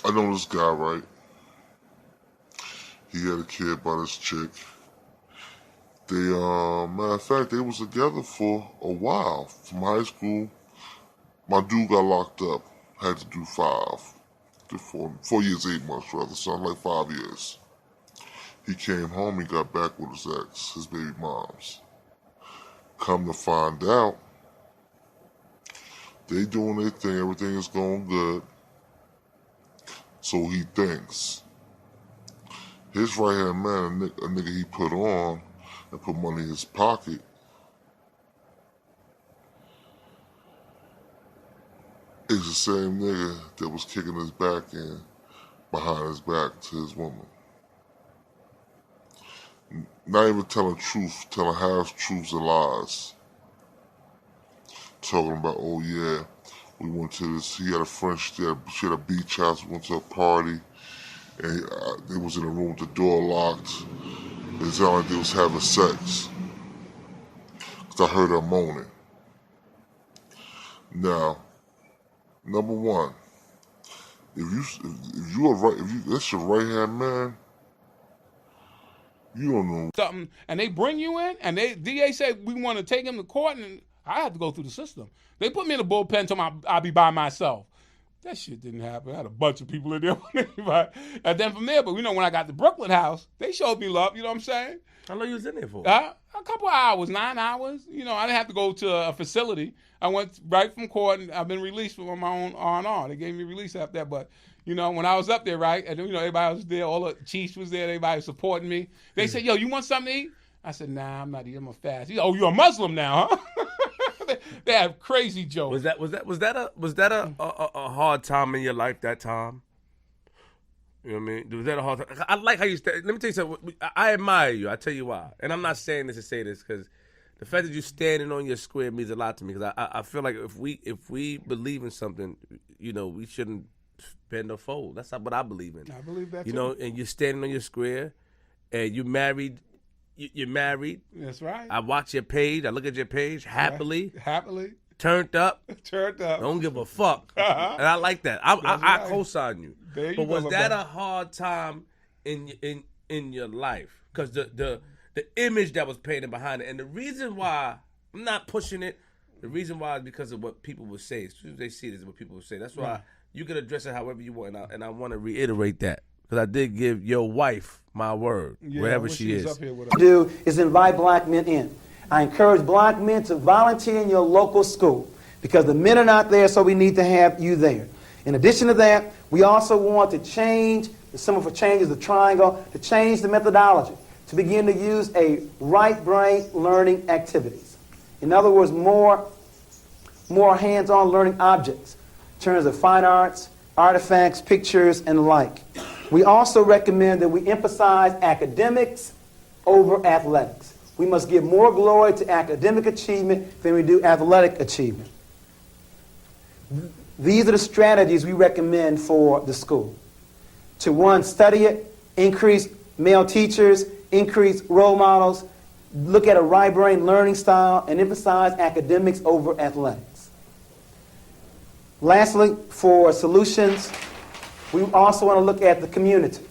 I know this guy, right? He had a kid by this chick. They, matter of fact, they was together for a while. From high school, my dude got locked up. Had to do 4 years, 8 months rather, something like 5 years. He came home, he got back with his ex, his baby moms. Come to find out, they doing their thing, everything is going good. So he thinks. his right hand man, a nigga he put on and put money in his pocket, is the same nigga that was kicking his back in behind his back to his woman. Not even telling truth, telling half truths and lies. Talking about, oh yeah, we went to this, he had a friend, she had a beach house, we went to a party, and they was in a room with the door locked. It sounded like they was having sex. Cause I heard her moaning. Now, number one, if that's your right hand man, you don't know something, and they bring you in, and DA said we want to take him to court, and I had to go through the system. They put me in a bullpen till I'll be by myself. That shit didn't happen. I had a bunch of people in there. And then from there, but when I got to Brooklyn House, they showed me love, you know what I'm saying? How long you was in there for? A couple of hours, 9 hours. I didn't have to go to a facility. I went right from court, and I've been released from my own R&R. They gave me release after that, but when I was up there, right, and everybody was there, all the chiefs was there, everybody was supporting me. They said, yo, you want something to eat? I said, nah, I'm not eating, I'm a fast. He said, oh, you're a Muslim now, huh? They have crazy jokes. Was that a hard time in your life that time? You know what I mean? Was that a hard time? I like how you let me tell you something. I admire you. I tell you why. And I'm not saying this to say this because the fact that you're standing on your square means a lot to me. Because I feel like if we believe in something, we shouldn't bend or fold. That's not what I believe in. I believe that too. And you're standing on your square, and you're married. You're married. That's right. I watch your page. I look at your page happily. Right. Happily. Turned up. Turned up. Don't give a fuck. And I like that. I co-sign you. But was that a hard time in your life? Because the image that was painted behind it, and the reason why I'm not pushing it, the reason why is because of what people would say. As soon as they see this, what people would say. That's why you can address it however you want, and I want to reiterate that. Because I did give your wife my word, wherever she is. Do is invite black men in. I encourage black men to volunteer in your local school because the men are not there, so we need to have you there. In addition to that, we also want to change, the symbol for change is the triangle, to change the methodology, to begin to use a right brain learning activities. In other words, more hands-on learning objects in terms of fine arts, artifacts, pictures, and the like. We also recommend that we emphasize academics over athletics. We must give more glory to academic achievement than we do athletic achievement. These are the strategies we recommend for the school. To one, study it, increase male teachers, increase role models, look at a right brain learning style, and emphasize academics over athletics. Lastly, for solutions, we also want to look at the community.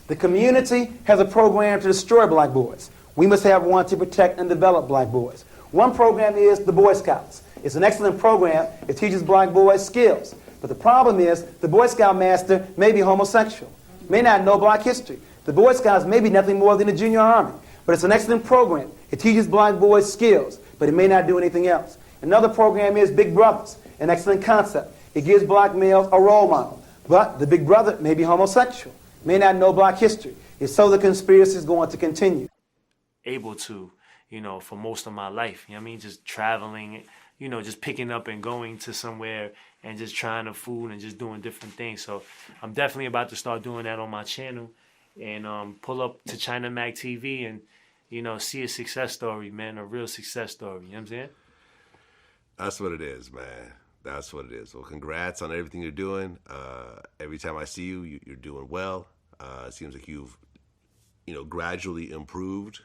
The community has a program to destroy black boys. We must have one to protect and develop black boys. One program is the Boy Scouts. It's an excellent program. It teaches black boys skills. But the problem is the Boy Scout master may be homosexual, may not know black history. The Boy Scouts may be nothing more than a junior army. But it's an excellent program. It teaches black boys skills, but it may not do anything else. Another program is Big Brothers, an excellent concept. It gives black males a role model. But the big brother may be homosexual, may not know black history. If so, the conspiracy is going to continue. Able to, for most of my life, just traveling, just picking up and going to somewhere and just trying the food and just doing different things. So I'm definitely about to start doing that on my channel and pull up to China Mag TV and, see a success story, man, a real success story. You know what I'm saying? That's what it is, man. That's what it is. Well, congrats on everything you're doing. Every time I see you, you're doing well. It seems like you've, gradually improved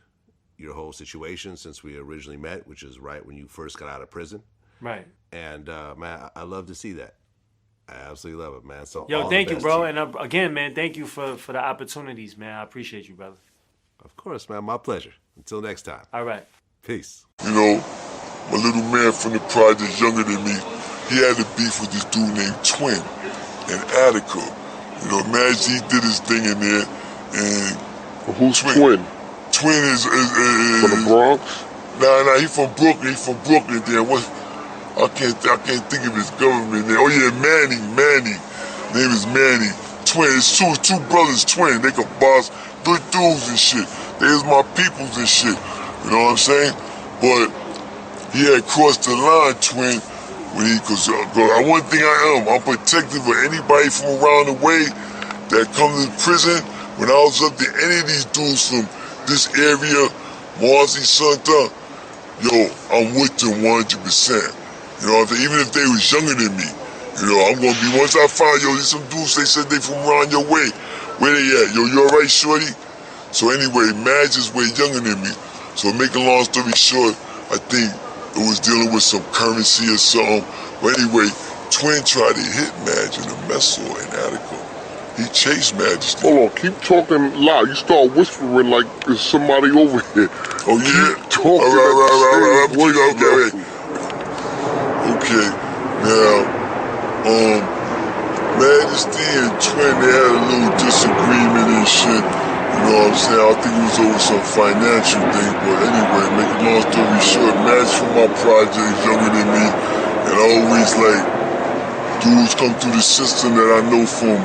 your whole situation since we originally met, which is right when you first got out of prison. Right. And, man, I love to see that. I absolutely love it, man. So, yo, thank you, bro. And again, man, thank you for the opportunities, man. I appreciate you, brother. Of course, man. My pleasure. Until next time. All right. Peace. My little man from the project, younger than me, he had a beef with this dude named Twin in Attica. Mad G did his thing in there, and who's Twin? Twin is from the Bronx. Nah, he from Brooklyn. He from Brooklyn. There, I can't think of his government name. Oh yeah, Manny. Name is Manny. twin. It's two brothers, twin. They can boss good dudes and shit. There's my peoples and shit. You know what I'm saying? But he had crossed the line, twin. When he, cause one thing I'm protective of anybody from around the way that comes to prison. When I was up there, any of these dudes from this area, Marcy, Santa, yo, I'm with them 100%. You know what I'm saying? Even if they was younger than me, you know, I'm gonna be, once I find, yo, there's some dudes, they said they from around your way. Where they at? Yo, you alright, shorty? So anyway, Madge is way younger than me. So making a long story short, I think it was dealing with some currency or something. But anyway, Twin tried to hit Madge in the mess hall in Attica. He chased Majesty. Hold on, keep talking loud. You start whispering like there's somebody over here. Oh yeah? Keep talking. All right. Okay, now, Majesty and Twin, they had a little disagreement and shit. You know what I'm saying? I think it was over some financial thing, but anyway, make a long story short, Madge from my project, younger than me, and I always like, dudes come through the system that I know from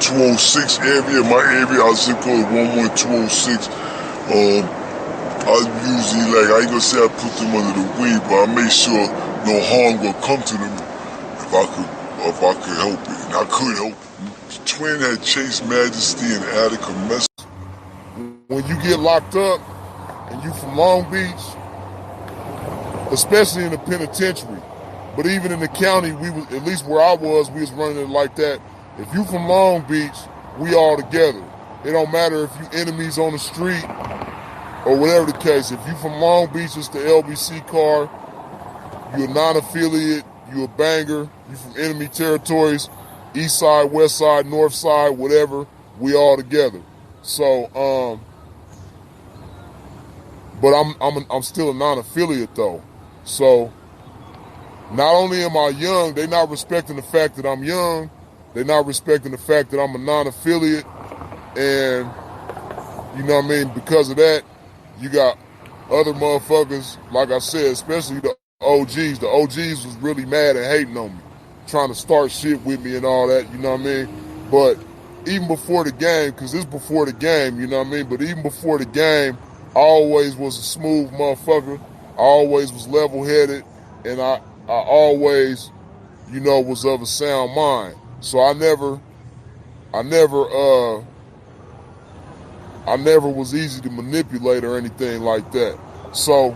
206 area, my area, our zip code 11206. I usually like, I ain't gonna say I put them under the wing, but I make sure no harm will come to them if I could help it, and I could help it. Twin had chased Majesty and Attica mess. When you get locked up and you from Long Beach, especially in the penitentiary, but even in the county, we was, at least where I was, we was running it like that. If you from Long Beach, we all together. It don't matter if you enemies on the street or whatever the case. If you from Long Beach, it's the LBC car. You a non-affiliate, you a banger, you from enemy territories, east side, west side, north side, whatever, we all together. So, but I'm still a non-affiliate though. So, not only am I young, they not respecting the fact that I'm young, they not respecting the fact that I'm a non-affiliate, and you know what I mean, because of that, you got other motherfuckers, like I said, especially the OGs. The OGs was really mad and hating on me, trying to start shit with me and all that, you know what I mean? But even before the game, because it's before the game, you know what I mean? But even before the game, I always was a smooth motherfucker. I always was level-headed, and I always, you know, was of a sound mind. So I never was easy to manipulate or anything like that. So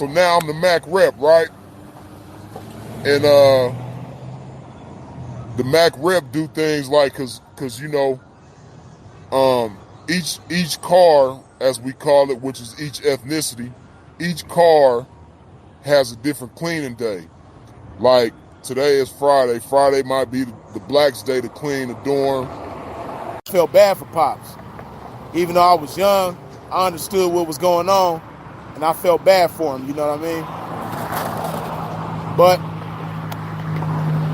now I'm the Mac rep, right? And the Mac rep do things like, cause you know, each car, as we call it, which is each ethnicity, each car has a different cleaning day. Like today is Friday. Friday might be the Blacks' day to clean the dorm. I felt bad for Pops. Even though I was young, I understood what was going on, and I felt bad for him, you know what I mean? But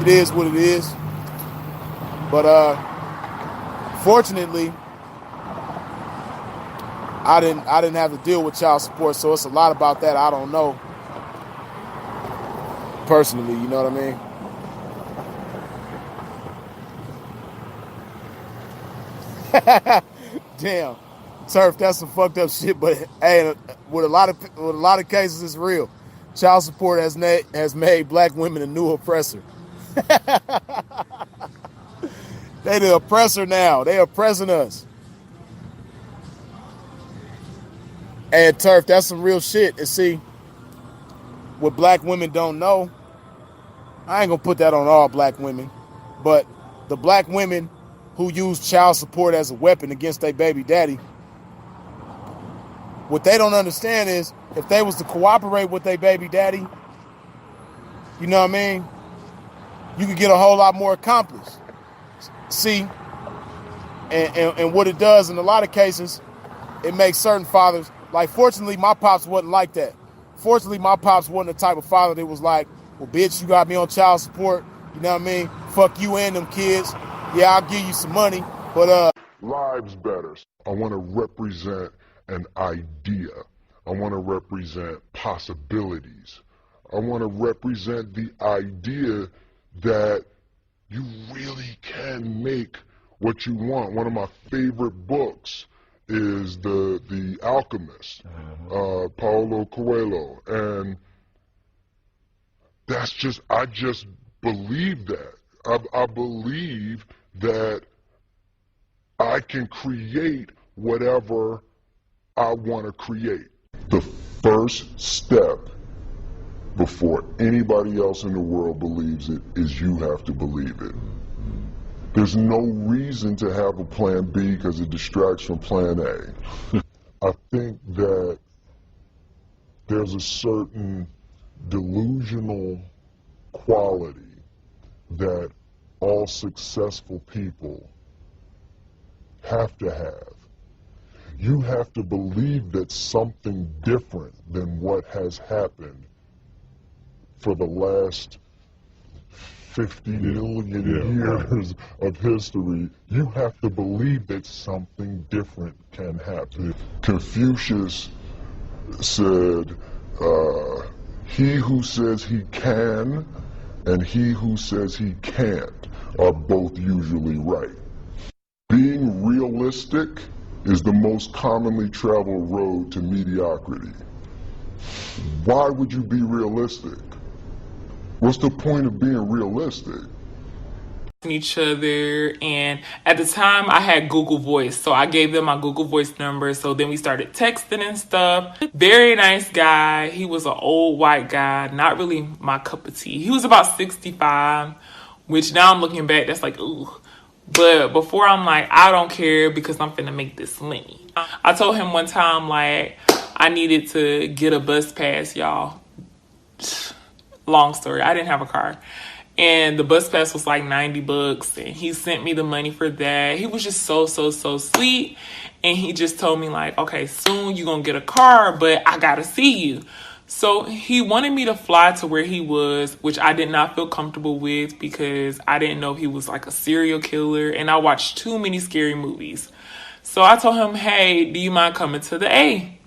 it is what it is. But fortunately, I didn't have to deal with child support, so it's a lot about that I don't know personally, you know what I mean? Damn, Turf, that's some fucked up shit. But hey, with a lot of cases, it's real. Child support has made black women a new oppressor. They the oppressor now. They oppressing us. And Turf, that's some real shit. And see, what black women don't know, I ain't gonna put that on all black women, but the black women who use child support as a weapon against their baby daddy, what they don't understand is if they was to cooperate with their baby daddy, you know what I mean, you could get a whole lot more accomplished. See, and what it does in a lot of cases, it makes certain fathers, like fortunately my pops wasn't like that. Fortunately my pops wasn't the type of father that was like, well bitch, you got me on child support, you know what I mean, fuck you and them kids, yeah, I'll give you some money, but lives better. I want to represent an idea. I want to represent possibilities. I want to represent the idea that you really can make what you want. One of my favorite books is The Alchemist, Paulo Coelho, and I just believe that. I believe that I can create whatever I want to create. The first step before anybody else in the world believes it is you have to believe it. There's no reason to have a plan B because it distracts from plan A. I think that there's a certain delusional quality that all successful people have to have. You have to believe that something different than what has happened for the last 50 million years of history. You have to believe that something different can happen. Confucius said, he who says he can and he who says he can't are both usually right. Being realistic is the most commonly traveled road to mediocrity. Why would you be realistic? What's the point of being realistic? Each other, and at the time I had Google Voice, so I gave them my Google Voice number. So then we started texting and stuff. Very nice guy. He was an old white guy, not really my cup of tea. He was about 65, which now I'm looking back, that's like, ooh. But before, I'm like, I don't care because I'm finna make this money. I told him one time, like, I needed to get a bus pass, y'all. Long story, I didn't have a car. And the bus pass was like $90, and he sent me the money for that. He was just so sweet. And he just told me, like, okay, soon you're gonna get a car, but I gotta see you. So he wanted me to fly to where he was, which I did not feel comfortable with because I didn't know if he was like a serial killer, and I watched too many scary movies. So I told him, hey, do you mind coming to the A?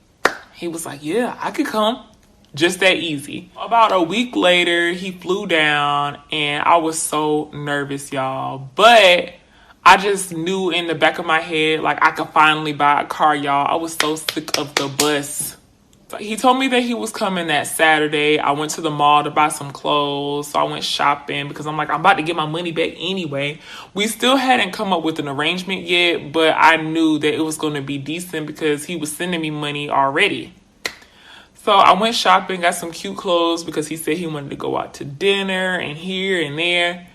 He was like, yeah, I could come. Just that easy. About a week later, he flew down, and I was so nervous, y'all. But I just knew in the back of my head, like, I could finally buy a car, y'all. I was so sick of the bus. So he told me that he was coming that Saturday. I went to the mall to buy some clothes. So I went shopping because I'm like, I'm about to get my money back anyway. We still hadn't come up with an arrangement yet, but I knew that it was going to be decent because he was sending me money already. So I went shopping, got some cute clothes because he said he wanted to go out to dinner and here and there.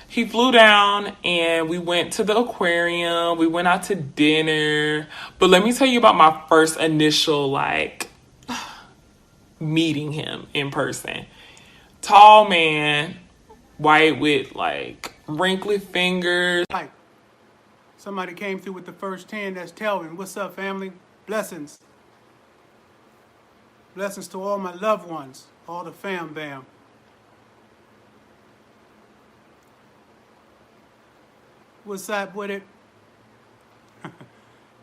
He flew down and we went to the aquarium. We went out to dinner. But let me tell you about my first initial, like, meeting him in person. Tall man, white with, like, wrinkly fingers. Somebody came through with the first 10. That's Telvin. What's up, family? Blessings. Blessings to all my loved ones, all the fam bam. What's up with it?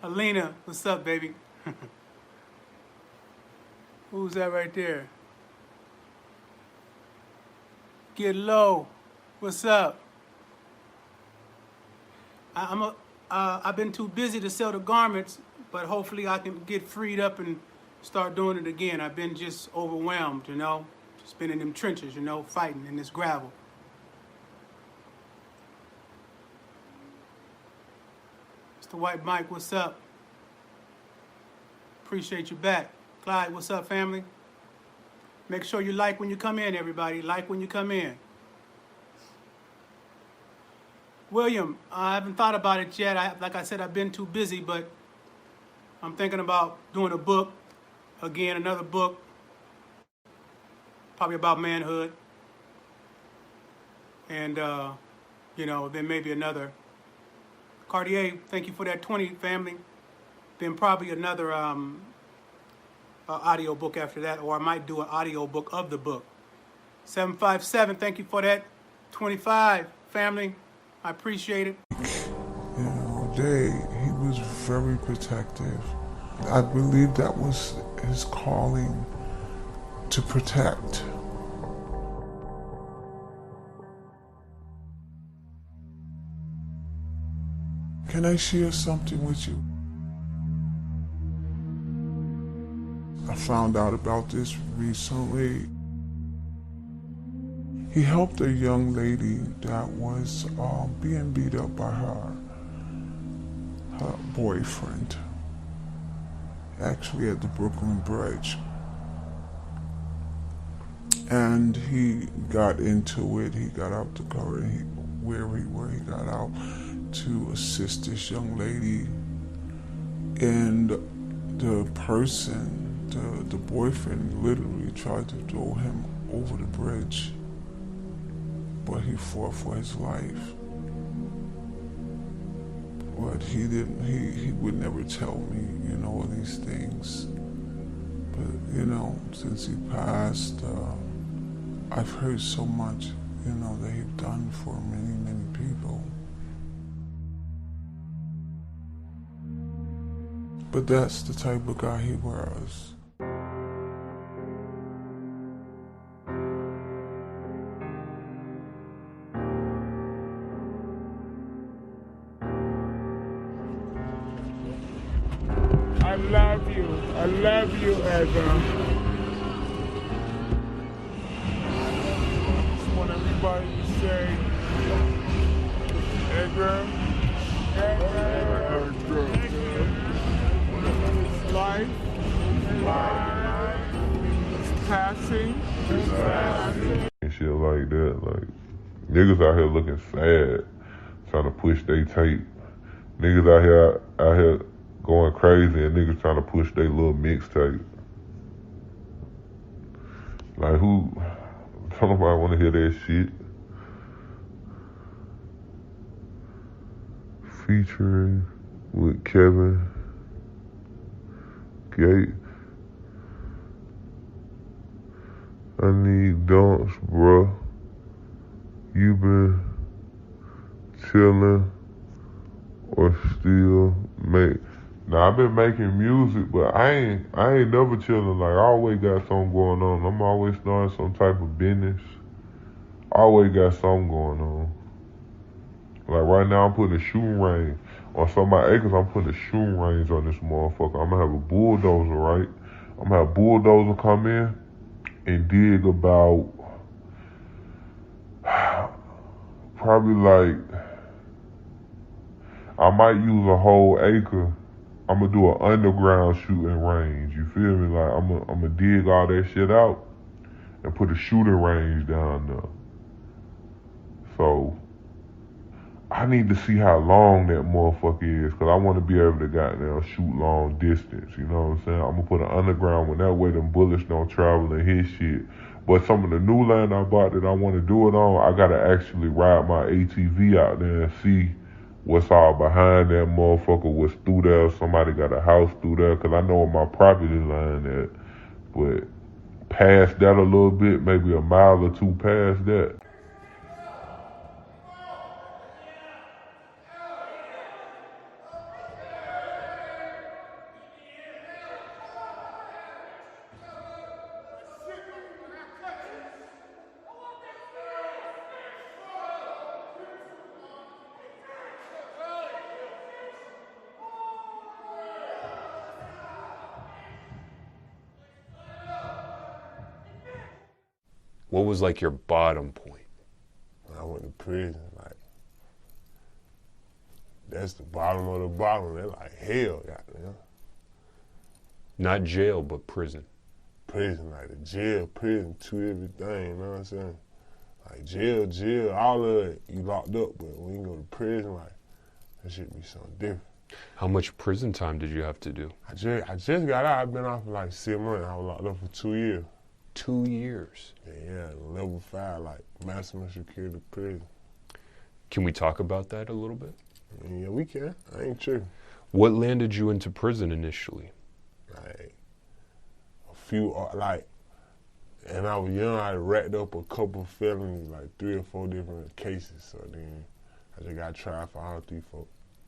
Alina, what's up, baby? Who's that right there? Get low. What's up? I've been too busy to sell the garments, but hopefully I can get freed up and start doing it again. I've been just overwhelmed, you know. Just been in them trenches, you know, fighting in this gravel. Mr. White Mike, what's up? Appreciate you back. Clyde, what's up, family? Make sure you like when you come in, everybody. Like when you come in. William, I haven't thought about it yet. Like I said, I've been too busy, but I'm thinking about doing a book. Again, another book, probably about manhood. And, you know, then maybe another. Cartier, thank you for that 20, family. Then probably another audio book after that, or I might do an audio book of the book. 757, thank you for that 25, family. I appreciate it. You know, he was very protective. I believe that was his calling, to protect. Can I share something with you? I found out about this recently. He helped a young lady that was being beat up by her boyfriend, actually at the Brooklyn Bridge. And he got into it, he got out the car, and where he got out to assist this young lady. And the person, the boyfriend, literally tried to throw him over the bridge, but he fought for his life. But he didn't, he would never tell me, all these things. But, since he passed, I've heard so much, that he's done for many, many people. But that's the type of guy he was. I love you, Edgar. I just want everybody to say, Edgar, it's life, it's passing, and shit like that. Like, niggas out here looking sad, trying to push their tape. Niggas out here going crazy, and niggas trying to push their little mixtape. Like, who? Don't nobody want to hear that shit. Featuring with Kevin Gates. I need dunks, bruh. You been chillin' or still make? Now, I've been making music, but I ain't never chillin'. Like, I always got something going on. I'm always starting some type of business. I always got something going on. Like, right now, I'm putting a shooting range. On some of my acres, I'm putting a shooting range on this motherfucker. I'm gonna have a bulldozer, right? I'm gonna have a bulldozer come in and dig about probably like, I might use a whole acre. I'm gonna do an underground shooting range. You feel me? Like, I'm gonna dig all that shit out and put a shooting range down there. So I need to see how long that motherfucker is, because I want to be able to goddamn shoot long distance. You know what I'm saying? I'm gonna put an underground one. That way them bullets don't travel and hit shit. But some of the new land I bought that I want to do it on, I gotta actually ride my ATV out there and see what's all behind that motherfucker, what's through there. Somebody got a house through there, because I know where my property line at. But past that a little bit, maybe a mile or two past that. What was like your bottom point? When I went to prison, like, that's the bottom of the bottom. They're like hell, goddamn. Not jail, but prison. Prison, like the jail, prison, to everything, you know what I'm saying? Like jail, all of it, you locked up, but when you go to prison, like, that shit be something different. How much prison time did you have to do? I just got out. I've been out for like 6 months. I was locked up for 2 years. 2 years? Yeah, level 5, like maximum security prison. Can we talk about that a little bit? Yeah, we can. I ain't tripping. What landed you into prison initially? Like, a few, like, and I was young, I racked up a couple felonies, like 3 or 4 different cases. So then I just got tried for all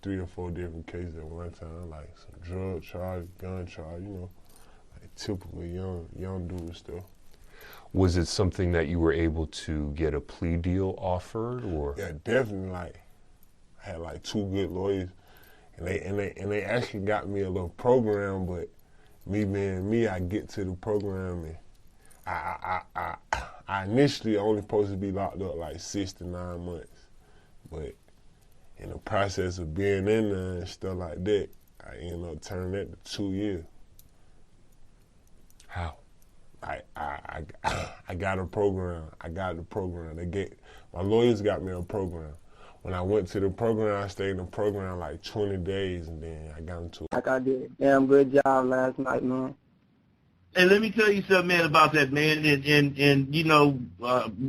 3 or 4 different cases at one time, like some drug charge, gun charge, like typical young dude stuff. Was it something that you were able to get a plea deal offered, or? Yeah, definitely. Like, I had like 2 good lawyers. and they actually got me a little program, but me being me, I get to the program and I initially only supposed to be locked up like 6 to 9 months, but in the process of being in there and stuff like that, I ended up turning that to 2 years. How? I got a program. I got the program. My lawyers got me a program. When I went to the program, I stayed in the program like 20 days, and then I got into it. Like I did a damn good job last night, man. And let me tell you something, man, about that, man. And you know,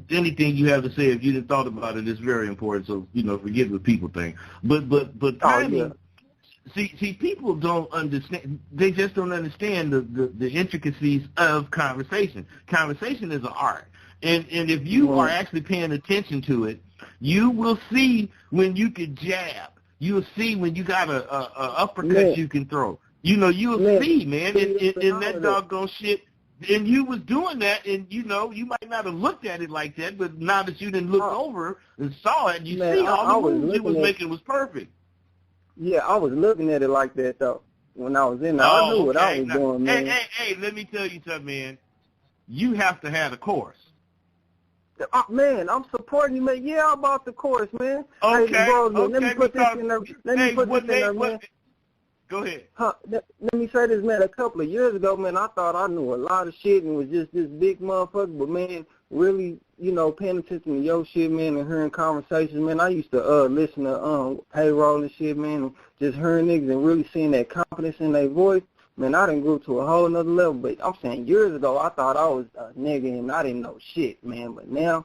anything you have to say, if you didn't thought about it, is very important. So, you know, forget what people think. But timing. See, people don't understand. They just don't understand the intricacies of conversation. Conversation is an art, and if you are actually paying attention to it, you will see when you can jab. You'll see when you got a uppercut you can throw. You know, you'll see, man, in that doggone shit. And you was doing that, and you know, you might not have looked at it like that, but now that you didn't look over and saw it, you see all the moves you was making was perfect. Yeah, I was looking at it like that, though, when I was in there. I knew what I was doing, man. Hey, let me tell you something, man. You have to have a course. Man, I'm supporting you, man. Yeah, I bought the course, man. Okay, hey, bro, let me put this in there. Let me put this in there, man. Go ahead. Let me say this, man. A couple of years ago, man, I thought I knew a lot of shit and was just this big motherfucker. But, man, really, you know, paying attention to your shit, man, and hearing conversations, man. I used to listen to Payroll and shit, man, and just hearing niggas and really seeing that confidence in their voice. Man, I done grew to a whole nother level. But I'm saying years ago, I thought I was a nigga and I didn't know shit, man. But now,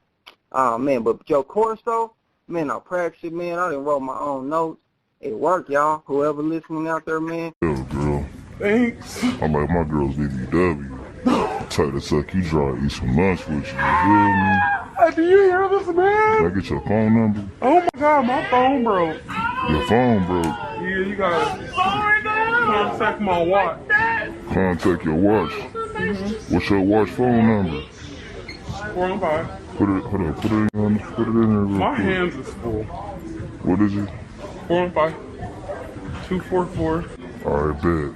man, but your course, though, man, I practice it, man. I done wrote my own notes. It worked, y'all. Whoever listening out there, man. Yo, girl. Thanks. I like my girls BBW. Try to suck you dry, eat some lunch with you. You feel me? Do you hear this, man? Can I get your phone number? Oh my God, my phone broke. Your phone broke. Yeah, you gotta contact my watch. Contact your watch. What's your watch phone number? 415. Put it in there real My quick. hands is full. What is it? 415-244. Alright, bet.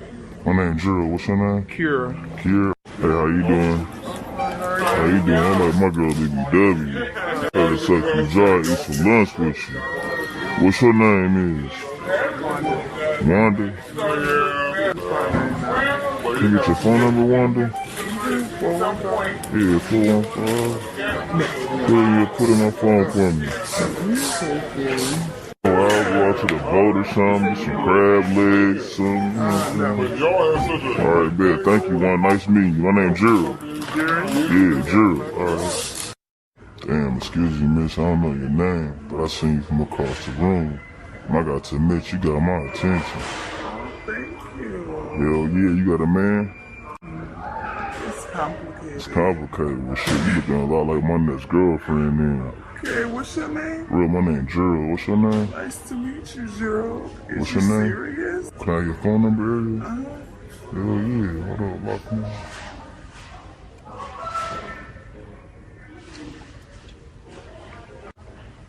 My name's Gerald. What's your name? Kira. Kira. Hey, how you doing? How you doing? I like my girl BBW. Try to suck you dry, eat some lunch with you. What's your name is? Wanda? Can you get your phone number, Wanda? 415. Yeah, 415. Put it in my phone for me. I'll go out to the boat or something, some crab legs, something. Alright, bet. Thank you, man. Nice meeting you. My name's Gerald. Yeah, Gerald. Alright. Damn, excuse me, miss. I don't know your name, but I seen you from across the room. And I got to admit, you got my attention. Thank you. Hell yeah, you got a man? It's complicated. It's complicated. Well, shit, you looking a lot like my next girlfriend then. Okay, what's your name? Real, my name Gerald. What's your name? Nice to meet you, Gerald. What's your name? Serious? Can I have your phone number area? Hell yeah. Hold up, lock me.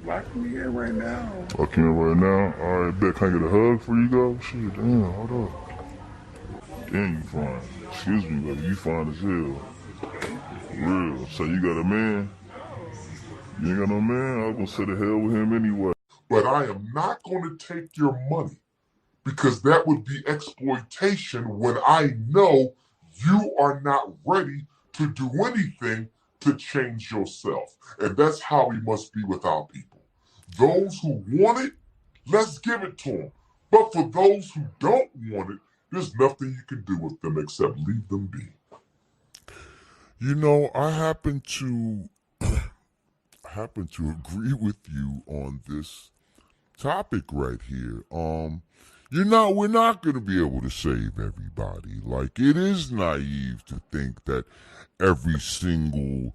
Lock me in right now. Lock you in right now? Alright, bet. Can I get a hug before you go? Shit, damn, hold up. Damn, you fine. Excuse me, baby. You fine as hell. Real. So you got a man? You ain't got no man? I was gonna say the hell with him anyway. But I am not going to take your money because that would be exploitation when I know you are not ready to do anything to change yourself. And that's how we must be with our people. Those who want it, let's give it to them. But for those who don't want it, there's nothing you can do with them except leave them be. You know, I happen to agree with you on this topic right here. You know, we're not going to be able to save everybody. Like, it is naive to think that every single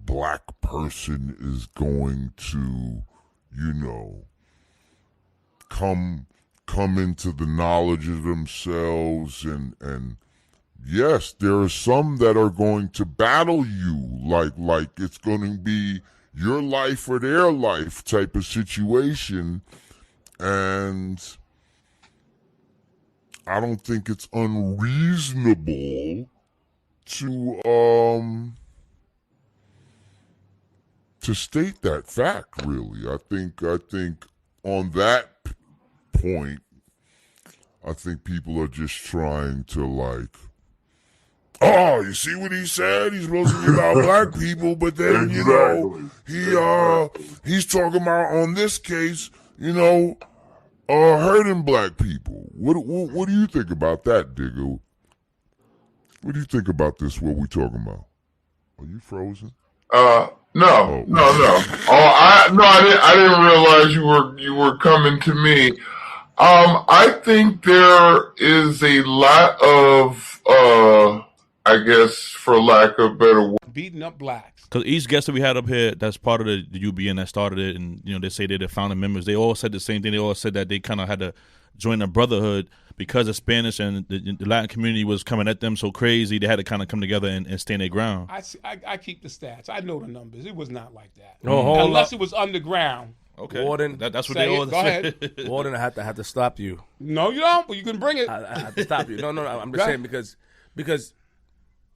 black person is going to, you know, come into the knowledge of themselves and yes, there are some that are going to battle you like it's going to be your life or their life type of situation. And I don't think it's unreasonable to state that fact. Really, I think on that point, I think people are just trying to like, oh, you see what he said? He's supposed to be about black people, but then he's talking about on this case, hurting black people. What do you think about that, Digger? What do you think about this? What we talking about? Are you frozen? No. I didn't realize you were coming to me. I think there is a lot of, I guess, for lack of better word, beating up blacks. Because each guest that we had up here, that's part of the UBN that started it, and they say they're the founding members. They all said the same thing. They all said that they kind of had to join the brotherhood because the Spanish and the Latin community was coming at them so crazy. They had to kind of come together and stand their ground. I keep the stats. I know the numbers. It was not like that. Unless it was underground. Okay, Warden, that's what they all Go ahead. Warden, I have to stop you. No, you don't. But you can bring it. I have to stop you. No. I'm just saying because,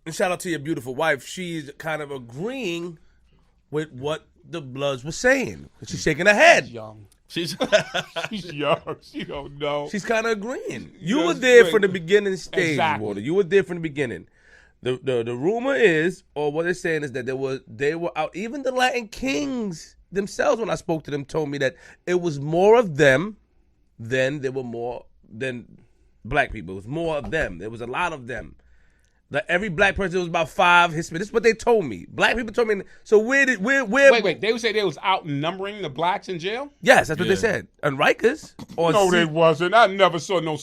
and shout out to your beautiful wife. She's kind of agreeing with what the Bloods were saying. She's shaking her head. She's young. She's young. She don't know. She's kind of agreeing. You were there from the beginning stage, exactly. Warden. You were there from the beginning. The rumor is, or what they're saying is that they were out. Even the Latin Kings themselves, when I spoke to them, told me that it was more of them than there were more than black people. It was more of them. There was a lot of them. Like every black person was about 5 Hispanic. This is what they told me. Black people told me. So wait. They would say they was outnumbering the blacks in jail? Yes, that's what they said. And Rikers. No, they wasn't. I never saw no